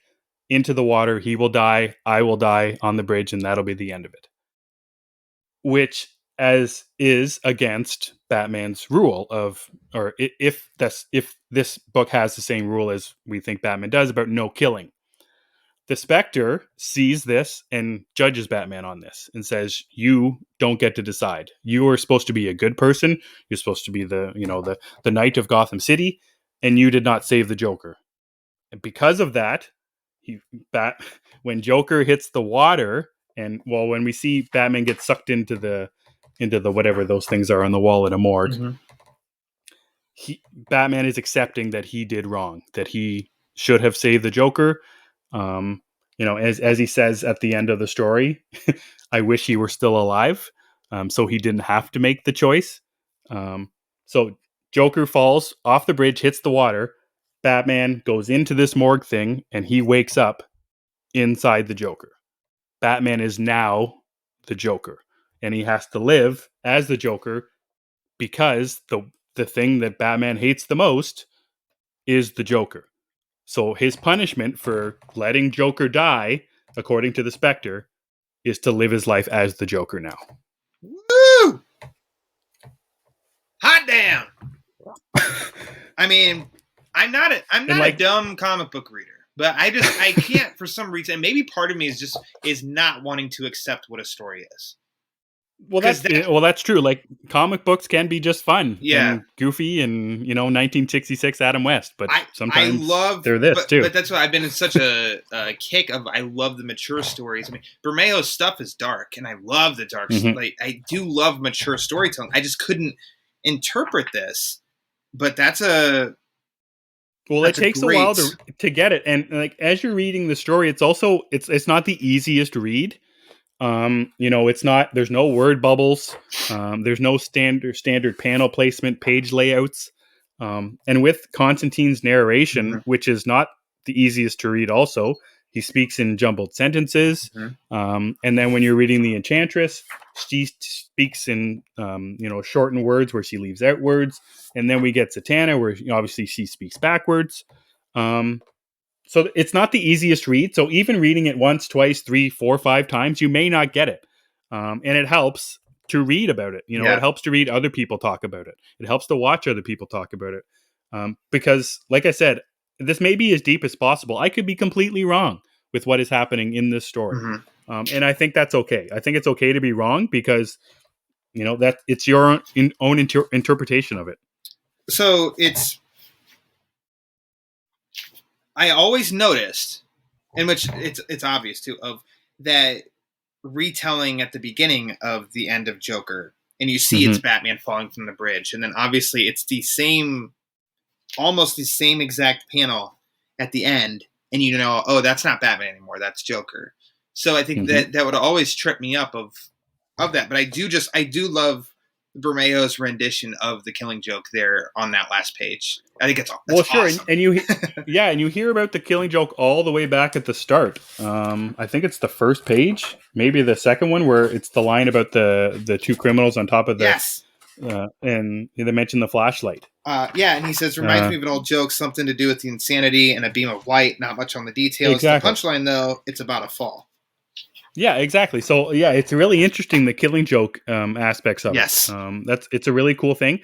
into the water, he will die. I will die on the bridge, and that'll be the end of it. Which as is against Batman's rule of, or if this book has the same rule as we think Batman does about no killing. The Spectre sees this and judges Batman on this and says, you don't get to decide. You are supposed to be a good person. You're supposed to be the knight of Gotham City, and you did not save the Joker. And because of that, when Joker hits the water, and when we see Batman get sucked into the whatever those things are on the wall in a morgue, Batman is accepting that he did wrong, that he should have saved the Joker. As he says at the end of the story, I wish he were still alive, so he didn't have to make the choice. So Joker falls off the bridge, hits the water. Batman goes into this morgue thing, and he wakes up inside the Joker. Batman is now the Joker, and he has to live as the Joker because the thing that Batman hates the most is the Joker. So his punishment for letting Joker die, according to the Spectre, is to live his life as the Joker now. Woo! Hot damn! I mean, I'm not a dumb comic book reader, but I can't for some reason. And maybe part of me is not wanting to accept what a story is. Well, that's true. Like, comic books can be just fun, and goofy, and 1966 Adam West. But sometimes they're this too. But that's why I've been in such a kick of. I love the mature stories. I mean, Bermejo's stuff is dark, and I love the dark. Like, I do love mature storytelling. I just couldn't interpret this. But that's a. Well, it takes a while to get it, and like as you're reading the story, it's also it's not the easiest read. It's not, there's no word bubbles. There's no standard panel placement, page layouts. And with Constantine's narration, which is not the easiest to read also, he speaks in jumbled sentences. And then when you're reading the Enchantress, she speaks in, shortened words where she leaves out words. And then we get Zatanna where obviously she speaks backwards. So it's not the easiest read. So even reading it once, twice, 3, 4, 5 times, you may not get it. And it helps to read about it. It helps to read other people talk about it. It helps to watch other people talk about it. Because, like I said, this may be as deep as possible. I could be completely wrong with what is happening in this story. And I think that's okay. I think it's okay to be wrong because, that it's your own interpretation of it. So I always noticed, in which it's obvious too, of that retelling at the beginning of the end of Joker, and you see it's Batman falling from the bridge, and then obviously it's almost the same exact panel at the end, and oh, that's not Batman anymore, that's Joker. So I think that would always trip me up of that, but I do love Bermejo's rendition of the Killing Joke there on that last page. I think it's awesome. And you hear about the Killing Joke all the way back at the start. I think it's the first page, maybe the second one, where it's the line about the 2 criminals on top of the and they mention the flashlight. And he says, reminds me of an old joke, something to do with the insanity and a beam of light, not much on the details. Exactly. The punchline, though, it's about a fall. Yeah, exactly. So, it's really interesting, the Killing Joke aspects of it. It's a really cool thing.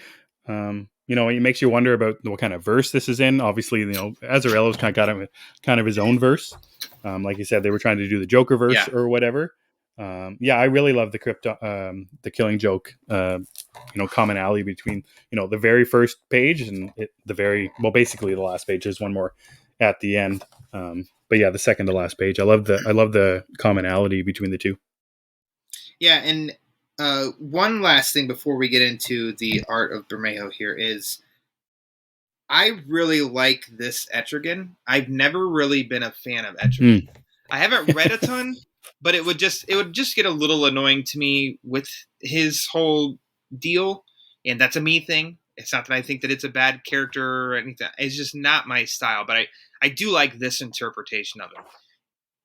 It makes you wonder about what kind of verse this is in. Obviously, Azzarello's kind of his own verse. Like you said, they were trying to do the Joker verse or whatever. I really love the Killing Joke, commonality between, the very first page and basically the last page. There's one more at the end. The second to last page. I love the commonality between the two. Yeah, and one last thing before we get into the art of Bermejo here is I really like this Etrigan. I've never really been a fan of Etrigan. I haven't read a ton, but it would just get a little annoying to me with his whole deal, and that's a me thing. It's not that I think that it's a bad character or anything. It's just not my style, but I do like this interpretation of him.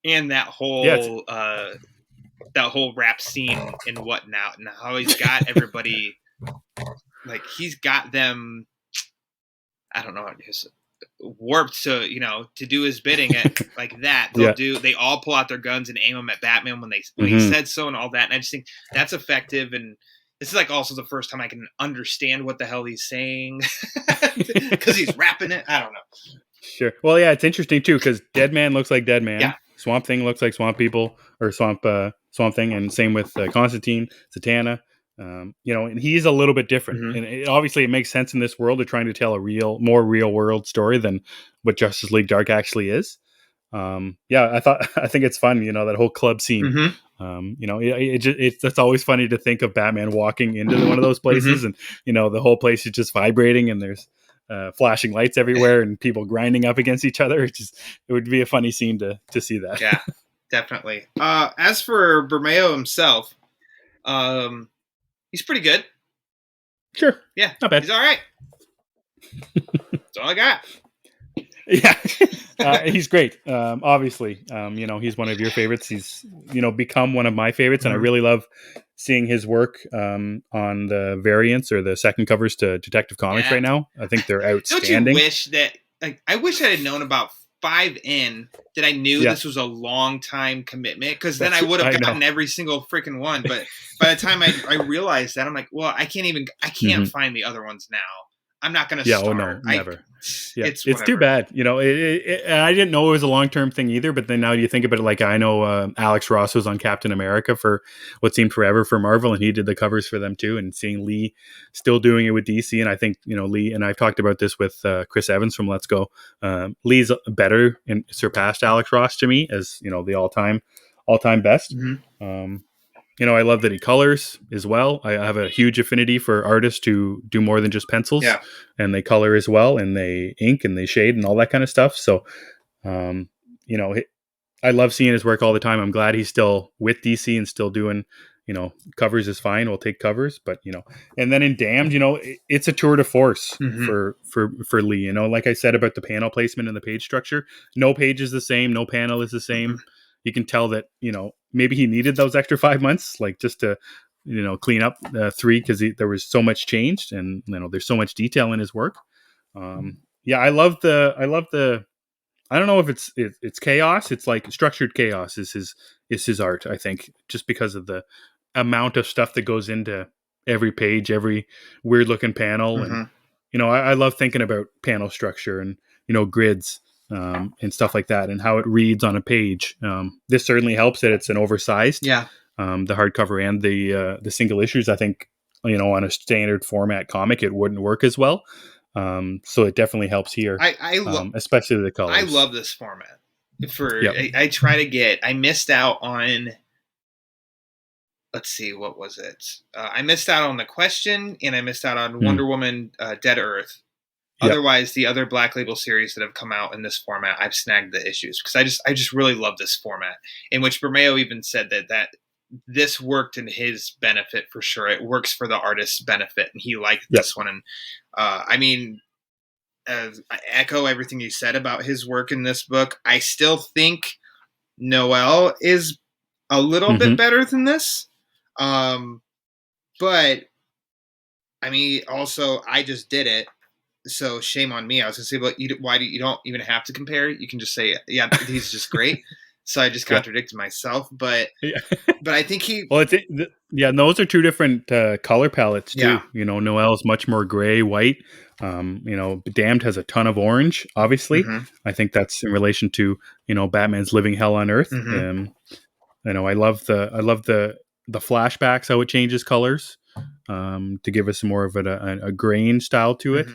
And that whole rap scene and whatnot, and how he's got everybody, like he's got them. I don't know warped to do his bidding at like that. They all pull out their guns and aim them at Batman when he said so and all that. And I just think that's effective. And this is like also the first time I can understand what the hell he's saying because he's rapping it. I don't know. Sure. Well, yeah, it's interesting too because Dead Man looks like Dead Man. Yeah. Swamp Thing looks like Swamp People or Swamp Thing, and same with Constantine, Zatanna. And he's a little bit different, and obviously it makes sense in this world. They're trying to tell a more real world story than what Justice League Dark actually is. I think it's fun. That whole club scene. It's always funny to think of Batman walking into one of those places, and the whole place is just vibrating, and there's flashing lights everywhere, and people grinding up against each other. It would be a funny scene to see that. Yeah, definitely. As for Bermejo himself, he's pretty good. Sure. Yeah, not bad. He's all right. That's all I got. Yeah, he's great. Obviously, he's one of your favorites. He's, become one of my favorites, and I really love seeing his work on the variants or the second covers to Detective Comics right now. I think they're outstanding. Don't you wish that? I wish I had known about 5 in that I knew this was a long time commitment, because then I would have gotten every single freaking one. But by the time I realized that, I'm like, well, I can't find the other ones now. I'm not going to start. No, never. It's too bad. I didn't know it was a long-term thing either, but then now you think about it, like I know Alex Ross was on Captain America for what seemed forever for Marvel, and he did the covers for them too, and seeing Lee still doing it with DC, and I think, Lee, and I've talked about this with Chris Evans from Let's Go, Lee's better and surpassed Alex Ross to me as, the all-time best. I love that he colors as well. I have a huge affinity for artists who do more than just pencils, and they color as well, and they ink and they shade and all that kind of stuff. So, I love seeing his work all the time. I'm glad he's still with DC and still doing, covers is fine. We'll take covers, but, and then in Damned, it's a tour de force for Lee, like I said about the panel placement and the page structure, no page is the same. No panel is the same. You can tell that, maybe he needed those extra 5 months, like just to, clean up 3, because there was so much changed, and there's so much detail in his work. I love the. I don't know if it's chaos. It's like structured chaos is his art. I think just because of the amount of stuff that goes into every page, every weird looking panel, and I love thinking about panel structure and grids. And stuff like that, and how it reads on a page. This certainly helps that it's an oversized. The hardcover and the single issues. I think on a standard format comic it wouldn't work as well. So it definitely helps here. Especially the colors. I love this format. I missed out on. Let's see, what was it? I missed out on The Question, and I missed out on Wonder Woman, Dead Earth. Otherwise, the other Black Label series that have come out in this format, I've snagged the issues because I just really love this format. In which Bermejo even said that this worked in his benefit for sure. It works for the artist's benefit, and he liked this one. And I echo everything you said about his work in this book. I still think Noel is a little bit better than this, but also I just did it. So shame on me. I was gonna say, but you don't even have to compare. You can just say, yeah, he's just great. So I just contradicted myself, but I think he. Well, those are two different color palettes too. Noel is much more gray, white. Damned has a ton of orange. Obviously, I think that's in relation to Batman's living hell on Earth. I love the flashbacks, how it changes colors to give us more of a grain style to it.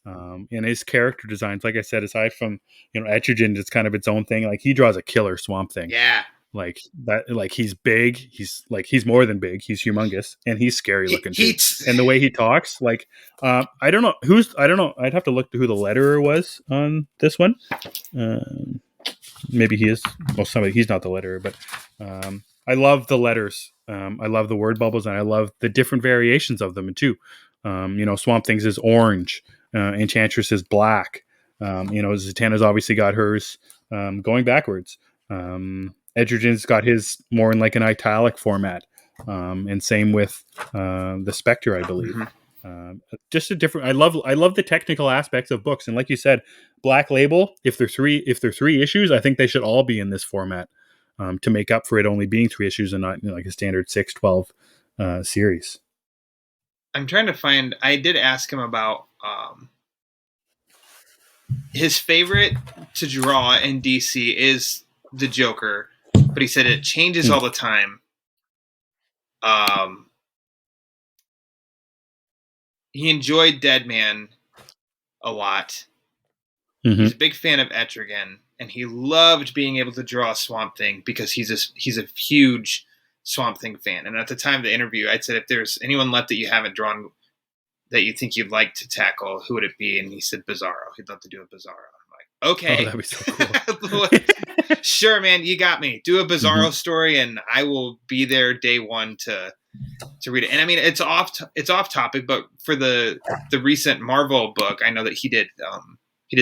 And his character designs, like I said, aside from Etrigan, it's kind of its own thing. Like he draws a killer Swamp Thing. Yeah, like that. Like he's big. He's more than big. He's humongous, and he's scary looking too. And the way he talks, like I don't know. I'd have to look to who the letterer was on this one. Maybe he is. Well, he's not the letterer, but I love the letters. I love the word bubbles, and I love the different variations of them too. Swamp Thing's is orange. Enchantress is black. Zatanna's obviously got hers going backwards. Etrigan's got his more in like an italic format. And same with the Spectre, I believe. Just a different. I love the technical aspects of books, and like you said, Black Label. If they're three issues, I think they should all be in this format to make up for it only being 3 issues and not like a standard 6-12 series. I'm trying to find. I did ask him about his favorite to draw in DC is the Joker, but he said it changes all the time. He enjoyed Deadman a lot. Mm-hmm. He's a big fan of Etrigan, and he loved being able to draw Swamp Thing because he's a huge Swamp Thing fan. And at the time of the interview, I said, if there's anyone left that you haven't drawn that you think you'd like to tackle, who would it be? And he said Bizarro. He'd love to do a Bizarro. I'm like, okay. Oh, that'd be so cool. Sure, man, you got me. Do a Bizarro story, and I will be there day one to read it. And I mean, it's off topic, but for the recent Marvel book, I know that he did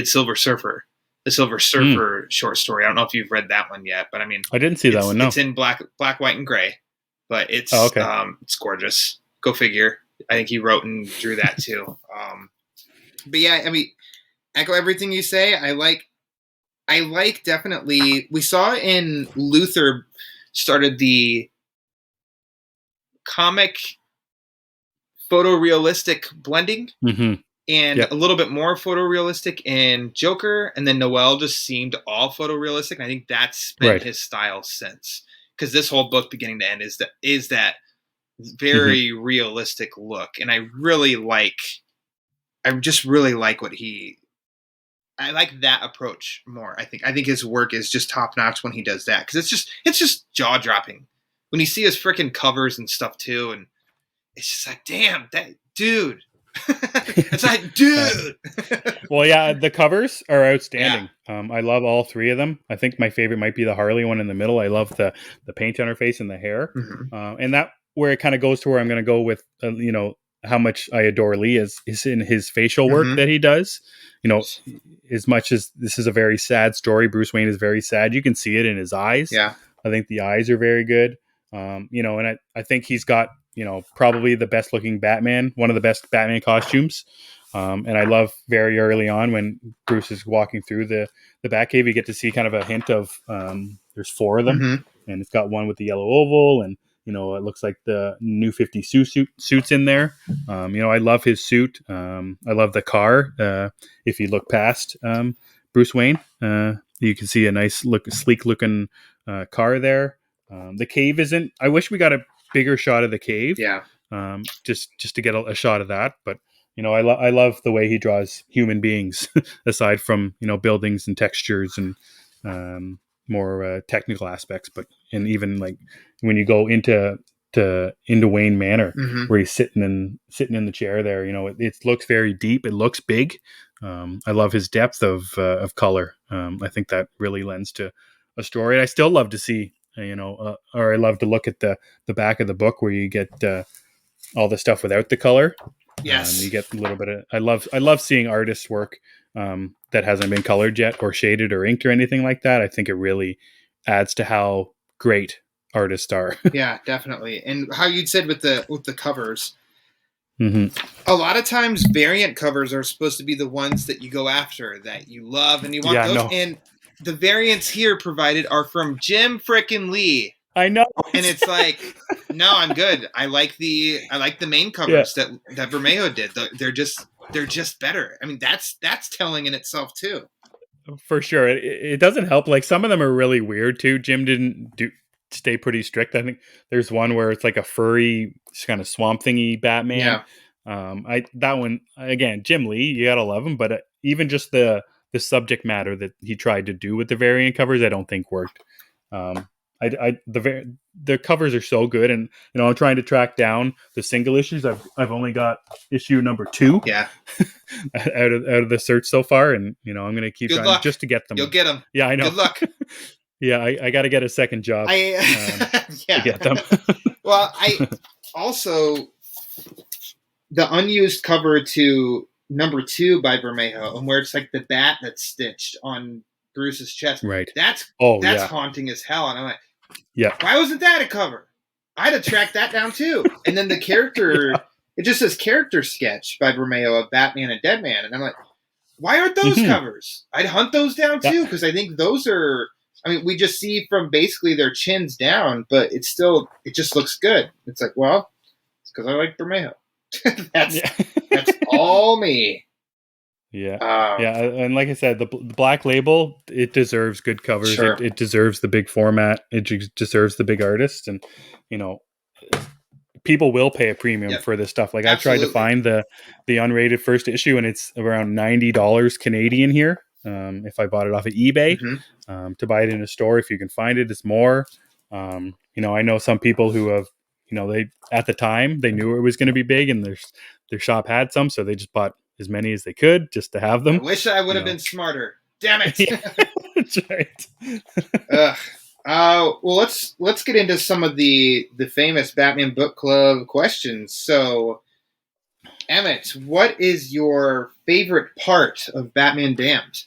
Silver Surfer, the Silver Surfer short story. I don't know if you've read that one yet, but I mean, I didn't see that one. No, it's in black, white, and gray, but it's it's gorgeous. Go figure. I think he wrote and drew that too. But yeah, I mean, echo everything you say. I like definitely. We saw in Luther started the comic photorealistic blending and a little bit more photorealistic in Joker, and then Noel just seemed all photorealistic, and I think that's been his style since, because this whole book beginning to end is that very realistic look, and I just really like I like that approach more. I think his work is just top notch when he does that, because it's just jaw dropping when you see his freaking covers and stuff too, and it's just like, damn, that dude. It's like, dude. Well, yeah, the covers are outstanding. Yeah. I love all 3 of them. I think my favorite might be the Harley one in the middle. I love the paint on her face and the hair, and that where it kind of goes to where I'm going to go with how much I adore Lee is in his facial work that he does. As much as this is a very sad story, Bruce Wayne is very sad. You can see it in his eyes. Yeah, I think the eyes are very good. And I think he's got, probably the best looking Batman, one of the best Batman costumes. And I love very early on when Bruce is walking through the Batcave, you get to see kind of a hint of, there's 4 of them, and it's got one with the yellow oval, and, it looks like the New 50 suits in there. I love his suit. I love the car. If you look past Bruce Wayne, you can see a nice sleek looking car there. The cave isn't. I wish we got a bigger shot of the cave. Yeah. Just to get a shot of that. But I love the way he draws human beings, aside from buildings and textures and more technical aspects. But and even like when you go into Wayne Manor, where he's sitting in the chair there, it looks very deep. It looks big. I love his depth of color. I think that really lends to a story. And I still love to see. Or I love to look at the back of the book where you get all the stuff without the color. Yes, you get a little bit of. I love seeing artists' work that hasn't been colored yet, or shaded, or inked, or anything like that. I think it really adds to how great artists are. Yeah, definitely. And how you'd said with the covers, a lot of times variant covers are supposed to be the ones that you go after, that you love, and you want those. No. And the variants here provided are from Jim frickin' Lee. I know. And it's like, no, I'm good. I like the main covers that Bermejo did. They're just better. I mean, that's telling in itself too. For sure. It doesn't help. Like, some of them are really weird too. Jim didn't stay pretty strict. I think there's one where it's like a furry kind of swamp thingy Batman. Yeah. That one again, Jim Lee, you gotta love him, but even just the subject matter that he tried to do with the variant covers, I don't think worked. The covers are so good, and I'm trying to track down the single issues. I've only got issue number 2. Yeah, out of the search so far, and I'm going to keep trying just to get them. You'll get them. Yeah, I know. Good luck. Yeah, I got to get a second job to get them. Well, I also the unused cover to number 2 by Bermejo, and where it's like the bat that's stitched on Bruce's chest. Right. That's haunting as hell. And I'm like, yeah, why wasn't that a cover? I'd have tracked that down too. And then the character it just says character sketch by Bermejo of Batman and Deadman, and I'm like, why aren't those covers? I'd hunt those down too, because I think those are. I mean, we just see from basically their chins down, but it just looks good. It's like, well, it's because I like Bermejo. That's all me. Yeah, and like I said, the Black Label, it deserves good covers. Sure. It deserves the big format. It deserves the big artist, and people will pay a premium for this stuff. Like Absolutely. I tried to find the unrated first issue, and it's around $90 Canadian here. If I bought it off of eBay, to buy it in a store, if you can find it, it's more. I know some people who have, they at the time they knew it was going to be big, and their shop had some, so they just bought as many as they could just to have them. I wish I would have been smarter. Damn it! That's right. Well, let's get into some of the famous Batman Book Club questions. So, Emmett, what is your favorite part of Batman Damned?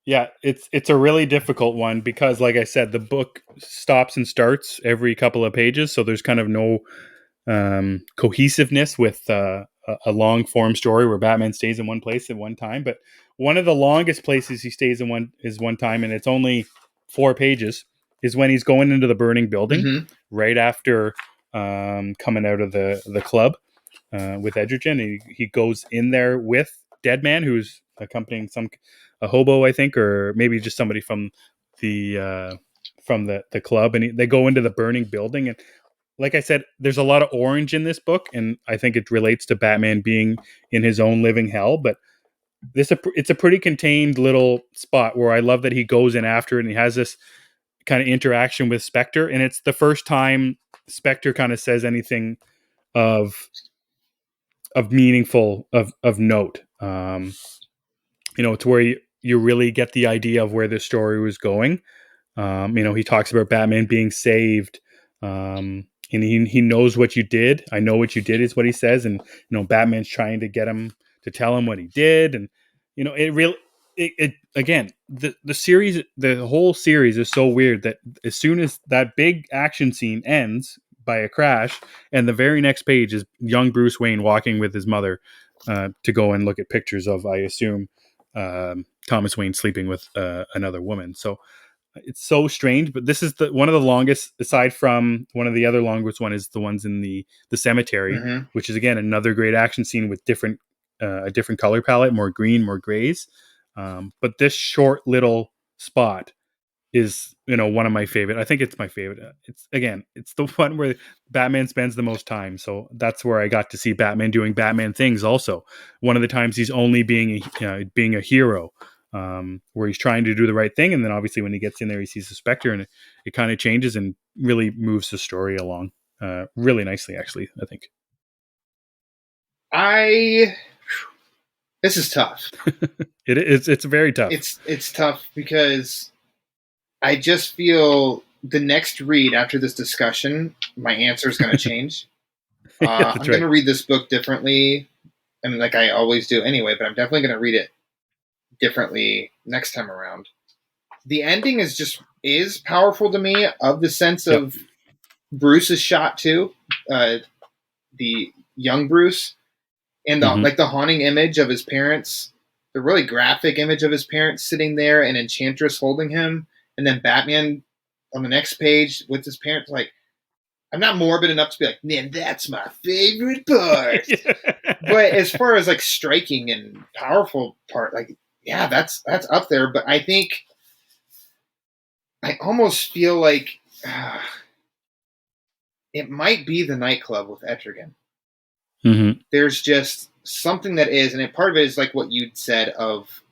Yeah, it's a really difficult one because, like I said, the book stops and starts every couple of pages, so there's kind of no cohesiveness with a long form story where Batman stays in one place at one time. But one of the longest places he stays in one time, and it's only 4 pages, is when he's going into the burning building right after coming out of the club with Egerton. He goes in there with Deadman, who's accompanying a hobo, I think, or maybe just somebody from the club, and they go into the burning building. And like I said, there's a lot of orange in this book, and I think it relates to Batman being in his own living hell. But it's a pretty contained little spot where I love that he goes in after it, and he has this kind of interaction with Spectre, and it's the first time Spectre kind of says anything of meaningful of note. To where you really get the idea of where the story was going. He talks about Batman being saved. And he knows what you did. I know what you did is what he says. And, Batman's trying to get him to tell him what he did. And, again, the series, the whole series is so weird that as soon as that big action scene ends by a crash, and the very next page is young Bruce Wayne walking with his mother to go and look at pictures of, I assume, Thomas Wayne sleeping with another woman. So it's so strange, but this is one of the longest, aside from one of the other longest one is the ones in the cemetery, which is again another great action scene with a different color palette, more green, more grays. But this short little spot is one of my favorite. I think it's my favorite. It's the one where Batman spends the most time, so that's where I got to see Batman doing Batman things. Also, one of the times he's only being a hero. Where he's trying to do the right thing, and then obviously when he gets in there, he sees the Spectre, and it kind of changes and really moves the story along really nicely. Actually, I think. This is tough. It's very tough. It's tough because I just feel the next read after this discussion, my answer is going to change. I'm going to read this book differently, and like I always do anyway. But I'm definitely going to read it differently next time around. The ending is powerful to me, of the sense of Bruce's shot too, the young Bruce, and the haunting image of his parents, the really graphic image of his parents sitting there and Enchantress holding him, and then Batman on the next page with his parents. Like, I'm not morbid enough to be like, man, that's my favorite part. But as far as like striking and powerful part, like, yeah, that's up there. But I think I almost feel like it might be the nightclub with Etrigan. There's just something that is, and part of it is like what you'd said of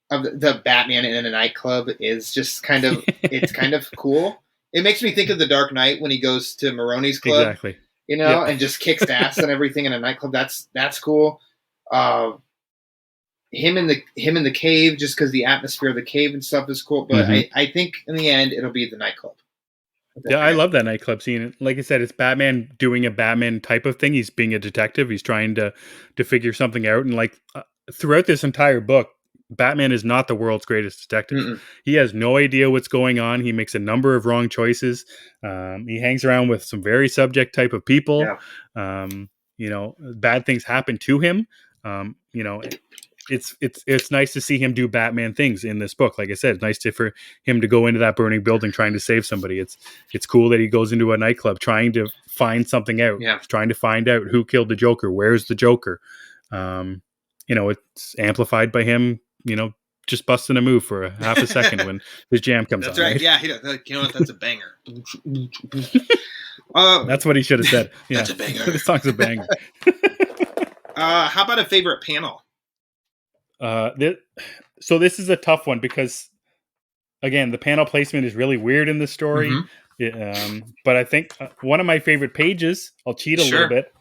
the Batman in a nightclub is just kind of, it's kind of cool. It makes me think of the Dark Knight when he goes to Maroni's club, exactly. And just kicks ass and everything in a nightclub. That's cool. Him in the cave, just because the atmosphere of the cave and stuff is cool. But I think in the end it'll be the nightclub. Yeah, I love that nightclub scene. Like I said, it's Batman doing a Batman type of thing. He's being a detective. He's trying to figure something out. And like throughout this entire book, Batman is not the world's greatest detective. Mm-mm. He has no idea what's going on. He makes a number of wrong choices. He hangs around with some very subject type of people. Yeah. Bad things happen to him. It's nice to see him do Batman things in this book. Like I said, it's nice for him to go into that burning building trying to save somebody. It's cool that he goes into a nightclub trying to find something out. Yeah. Trying to find out who killed the Joker. Where's the Joker? It's amplified by him, just busting a move for a half a second when his jam comes That's on. That's right. Yeah. You know what? That's a banger. That's what he should have said. Yeah. That's a banger. This song's a banger. How about a favorite panel? So this is a tough one because, again, the panel placement is really weird in the story. Mm-hmm. But I think one of my favorite pages, I'll cheat a little bit,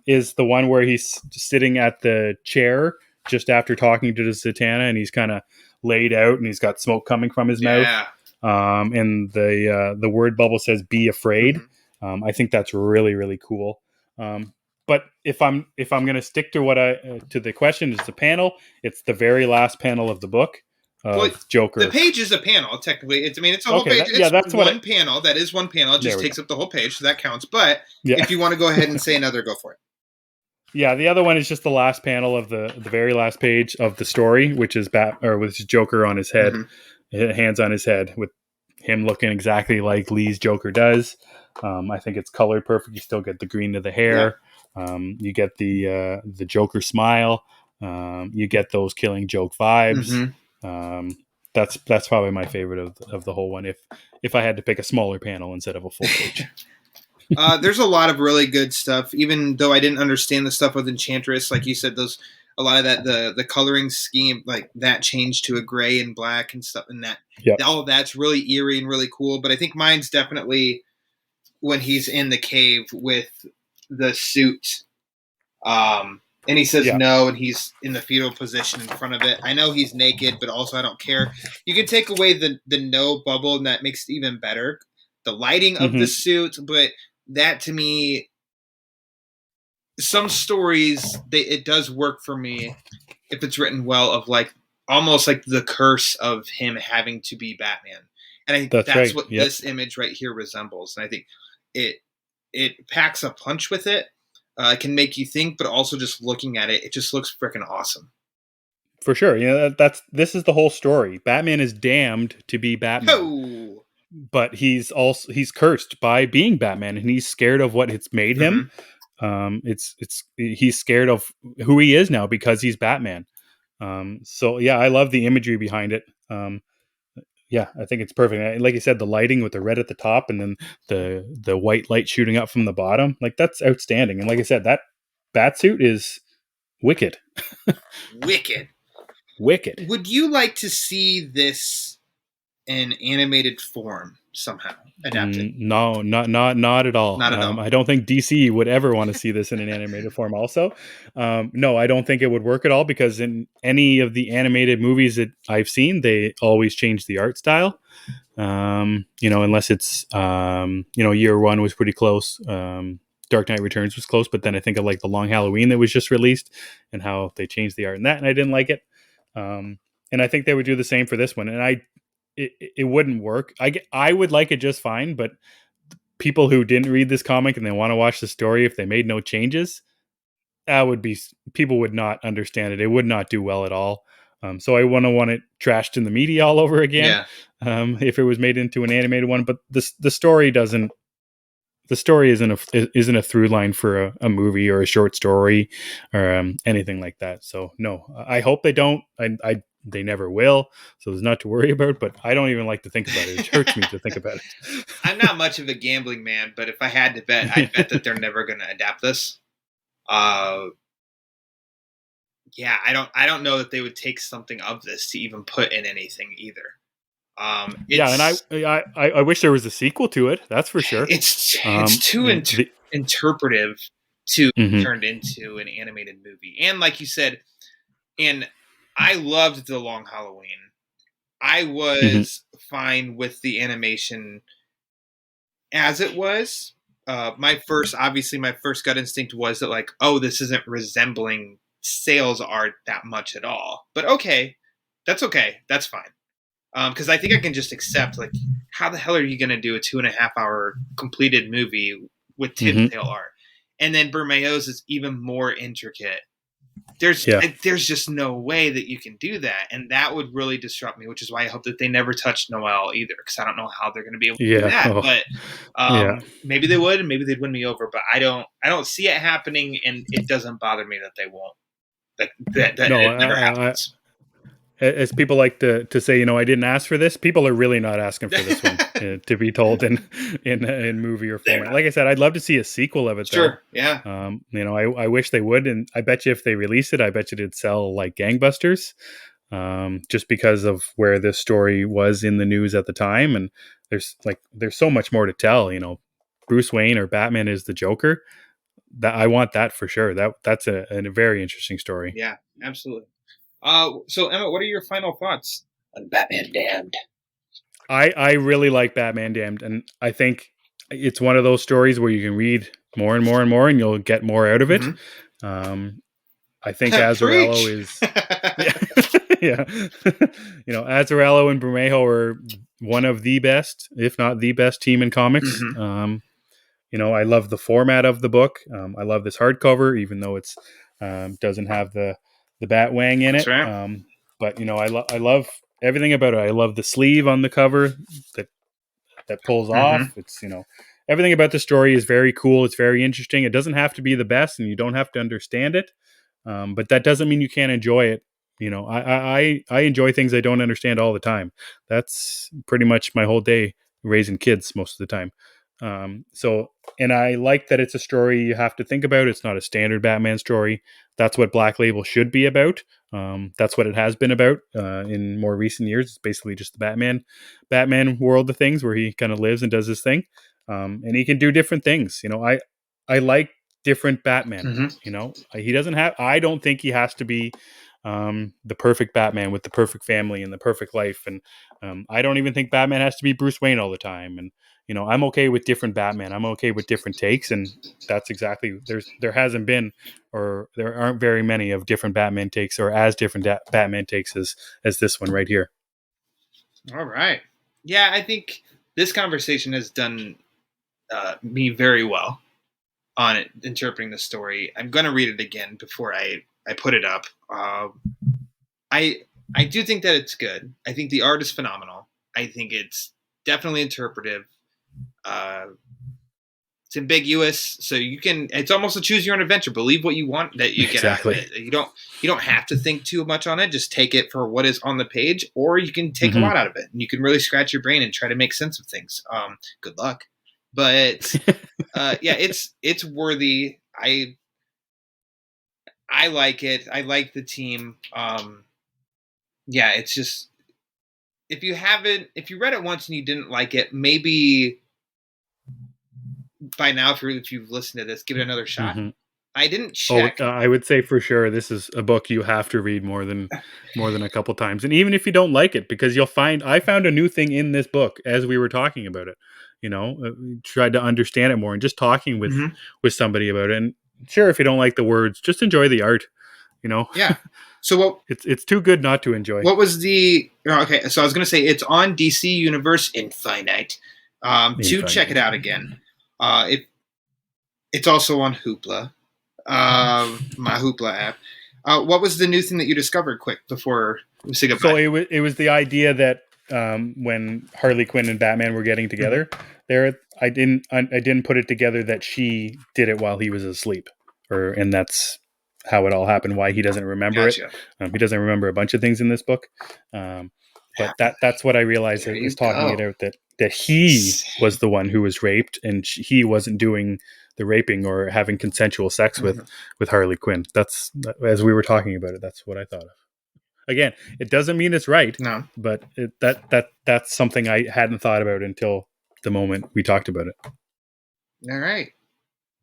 is the one where he's sitting at the chair just after talking to the Zatanna, and he's kind of laid out and he's got smoke coming from his mouth. And the word bubble says "be afraid." Mm-hmm. I think that's really, really cool. But if I'm going to stick to to the question, is the panel. It's the very last panel of the book. Joker. The page is a panel, technically. It's a whole page. That's one panel. That is one panel. It just takes up the whole page, so that counts. But if you want to go ahead and say another, go for it. Yeah, the other one is just the last panel of the very last page of the story, which is with Joker on his head, hands on his head, with him looking exactly like Lee's Joker does. I think it's colored perfect. You still get the green to the hair. Yeah. You get the Joker smile. You get those Killing Joke vibes. Mm-hmm. That's probably my favorite of the whole one. If I had to pick a smaller panel instead of a full page. There's a lot of really good stuff. Even though I didn't understand the stuff with Enchantress, like you said, a lot of that the coloring scheme, like that changed to a gray and black and stuff, and that all of that's really eerie and really cool. But I think mine's definitely when he's in the cave with the suit. And he says no, and he's in the fetal position in front of it. I know he's naked, but also I don't care. You can take away the no bubble, and that makes it even better. The lighting of the suit, but that to me, some stories, it does work for me if it's written well, of like almost like the curse of him having to be Batman. And I think that's right. What this image right here resembles. And I think it packs a punch with it. It can make you think, but also just looking at it, it just looks freaking awesome. For sure. This is the whole story. Batman is damned to be Batman. Oh. But he's cursed by being Batman, and he's scared of what it's made him. He's scared of who he is now because he's Batman. I love the imagery behind it. I think it's perfect. Like you said, the lighting with the red at the top and then the white light shooting up from the bottom, like that's outstanding. And like I said, that Batsuit is wicked. Wicked. Would you like to see this in animated form somehow adapted? No, not at all. Not at all. I don't think DC would ever want to see this in an animated form. Also, no, I don't think it would work at all because in any of the animated movies that I've seen, they always change the art style. Unless it's year one was pretty close. Dark Knight Returns was close, but then I think of like the Long Halloween that was just released and how they changed the art in that, and I didn't like it. And I think they would do the same for this one, and it wouldn't work. I would like it just fine, but people who didn't read this comic and they want to watch the story, if they made no changes, people would not understand it. It would not do well at all. So I wouldn't want it trashed in the media all over again. If it was made into an animated one, but the story doesn't. The story isn't a through line for a movie or a short story or anything like that. So no, I hope they don't. They never will. So there's not to worry about. But I don't even like to think about it. It hurts me to think about it. I'm not much of a gambling man, but if I had to bet, I'd bet that they're never going to adapt this. I don't know that they would take something of this to even put in anything either. And I wish there was a sequel to it. That's for sure. It's too interpretive to turned into an animated movie. And like you said, and I loved the Long Halloween. I was fine with the animation as it was. My first gut instinct was that this isn't resembling sales art that much at all. But okay. That's okay. That's fine. Because I think I can just accept, like, how the hell are you going to do a 2.5 hour completed movie with tintail art? And then Bermejo's is even more intricate. There's just no way that you can do that, and that would really disrupt me. Which is why I hope that they never touch Noelle either, because I don't know how they're going to be able to do that. But maybe they would, and maybe they'd win me over. But I don't see it happening, and it doesn't bother me that they won't. That it never happens. As people like to say, I didn't ask for this. People are really not asking for this one to be told in movie or format. Like I said, I'd love to see a sequel of it. Sure, though. Yeah. I wish they would, and I bet you if they release it, I bet you it'd sell like gangbusters. Just because of where this story was in the news at the time, and there's so much more to tell. Bruce Wayne or Batman is the Joker. That I want that for sure. That's a very interesting story. Yeah, absolutely. So Emmet, what are your final thoughts on Batman Damned? I really like Batman Damned, and I think it's one of those stories where you can read more and more and more, and you'll get more out of it. I think Azzarello is, Azzarello and Bermejo are one of the best, if not the best team in comics. I love the format of the book. I love this hardcover, even though it's doesn't have the bat wang in it. Right. But I love everything about it. I love the sleeve on the cover that pulls off. It's everything about the story is very cool. It's very interesting. It doesn't have to be the best, and you don't have to understand it. But that doesn't mean you can't enjoy it. I enjoy things I don't understand all the time. That's pretty much my whole day raising kids most of the time. And I like that it's a story you have to think about. It's not a standard Batman story. That's what Black Label should be about. That's what it has been about in more recent years. It's basically just the Batman world of things where he kind of lives and does his thing. And he can do different things. I like different Batman. He doesn't have, I don't think he has to be the perfect Batman with the perfect family and the perfect life. And I don't even think Batman has to be Bruce Wayne all the time. And I'm okay with different Batman. I'm okay with different takes, and that's exactly there hasn't been, or there aren't very many of different Batman takes, or as different Batman takes as this one right here. All right, yeah, I think this conversation has done me very well on interpreting the story. I'm going to read it again before I put it up. I do think that it's good. I think the art is phenomenal. I think it's definitely interpretive. It's ambiguous, so it's almost a choose your own adventure. Believe what you want that you get out of it. You don't have to think too much on it. Just take it for what is on the page, or you can take a lot out of it, and you can really scratch your brain and try to make sense of things. Good luck. But yeah, it's worthy. I like it. I like the team. Yeah, it's just, if you read it once and you didn't like it, maybe by now, if you've listened to this, give it another shot. I didn't check. I would say for sure this is a book you have to read more than a couple times, and even if you don't like it, because I found a new thing in this book as we were talking about it. Tried to understand it more, and just talking with somebody about it. And sure, if you don't like the words, just enjoy the art. Yeah. So it's too good not to enjoy. What was the? Okay, so I was going to say it's on DC Universe Infinite. To check it out again. It's also on Hoopla, my Hoopla app. What was the new thing that you discovered quick before we say goodbye? So it was the idea that when Harley Quinn and Batman were getting together, I didn't put it together that she did it while he was asleep, and that's how it all happened. Why he doesn't remember it. He doesn't remember a bunch of things in this book. But that's what I realized is talking it out, that he was the one who was raped, and he wasn't doing the raping or having consensual sex with Harley Quinn. That's, as we were talking about it, that's what I thought of. Again, it doesn't mean it's right, but that's something I hadn't thought about until the moment we talked about it. All right.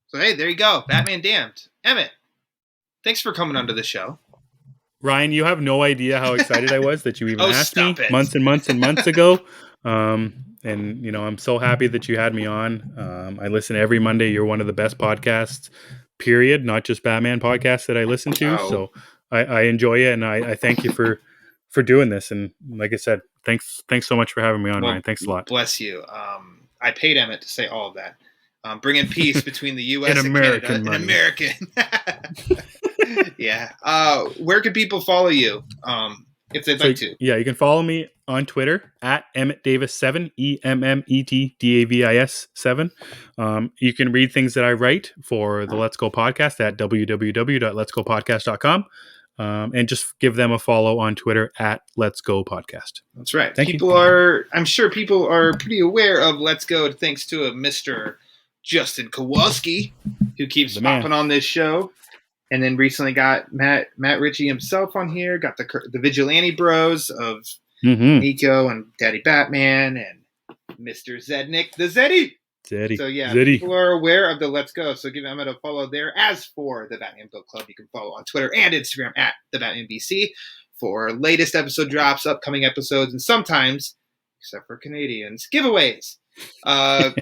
So, hey, there you go. Batman Damned. Emmet, thanks for coming onto the show. Ryan, you have no idea how excited I was that you even asked me months and months and months ago. And, I'm so happy that you had me on. I listen every Monday. You're one of the best podcasts, period. Not just Batman podcasts that I listen to. So I enjoy it. And I thank you for for doing this. And like I said, thanks so much for having me on, Ryan. Thanks a lot. Bless you. I paid Emmet to say all of that. Bringing peace between the U.S. and American Canada. American. Yeah. Where can people follow you if they'd like to? Yeah, you can follow me on Twitter at Emmet Davis 7, EMMETDAVIS 7. You can read things that I write for the Let's Go podcast at www.letsgopodcast.com. And just give them a follow on Twitter at Let's Go Podcast. That's right. I'm sure people are pretty aware of Let's Go thanks to a Mr. Justin Kowalski, who keeps popping on this show. And then recently got Matt Ritchie himself on here, got the Vigilante Bros of Nico and Daddy Batman and Mr. Zednik, the Zeddy. So yeah, people are aware of the Let's Go. So give Emmet a follow there. As for the Batman Book Club, you can follow on Twitter and Instagram at thebatmanbc for latest episode drops, upcoming episodes, and sometimes, except for Canadians, giveaways.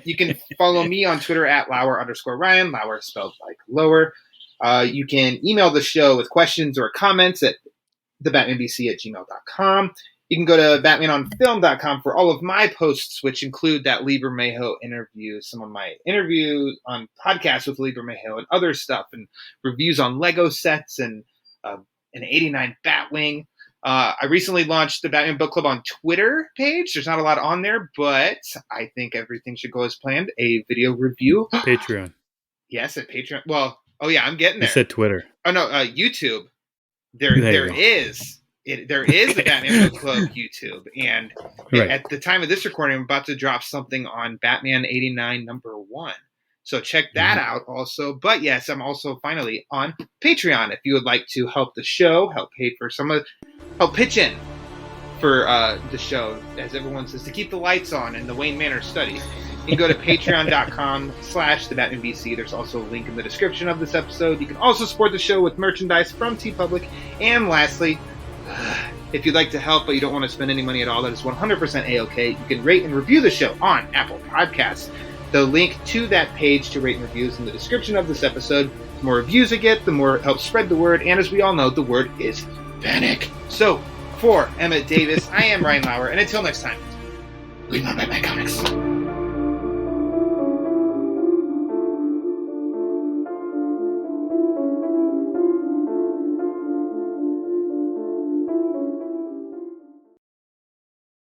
You can follow me on Twitter at Lauer_Ryan. Lauer spelled like lower. You can email the show with questions or comments at thebatmanbc@gmail.com. You can go to batmanonfilm.com for all of my posts, which include that Lee Bermejo interview, some of my interviews on podcasts with Lee Bermejo and other stuff, and reviews on Lego sets and an 89 Batwing. I recently launched the Batman Book Club on Twitter page. There's not a lot on there, but I think everything should go as planned. A video review. Patreon. Yes, at Patreon. Well, I'm getting there. You said Twitter. Oh, no, YouTube. There is the Batman Book Club YouTube. And at the time of this recording, I'm about to drop something on Batman 89 #1. So check that out also. But yes, I'm also finally on Patreon. If you would like to help the show, help pay for help pitch in for the show, as everyone says, to keep the lights on in the Wayne Manor study. You can go to patreon.com/thebatmanbc. There's also a link in the description of this episode. You can also support the show with merchandise from TeePublic. And lastly, if you'd like to help but you don't want to spend any money at all, that is 100% A-OK. You can rate and review the show on Apple Podcasts. The link to that page to rate and review is in the description of this episode. The more reviews I get, the more it helps spread the word. And as we all know, the word is panic. So, for Emmet Davis, I am Ryan Lauer. And until next time, read my Batman comics.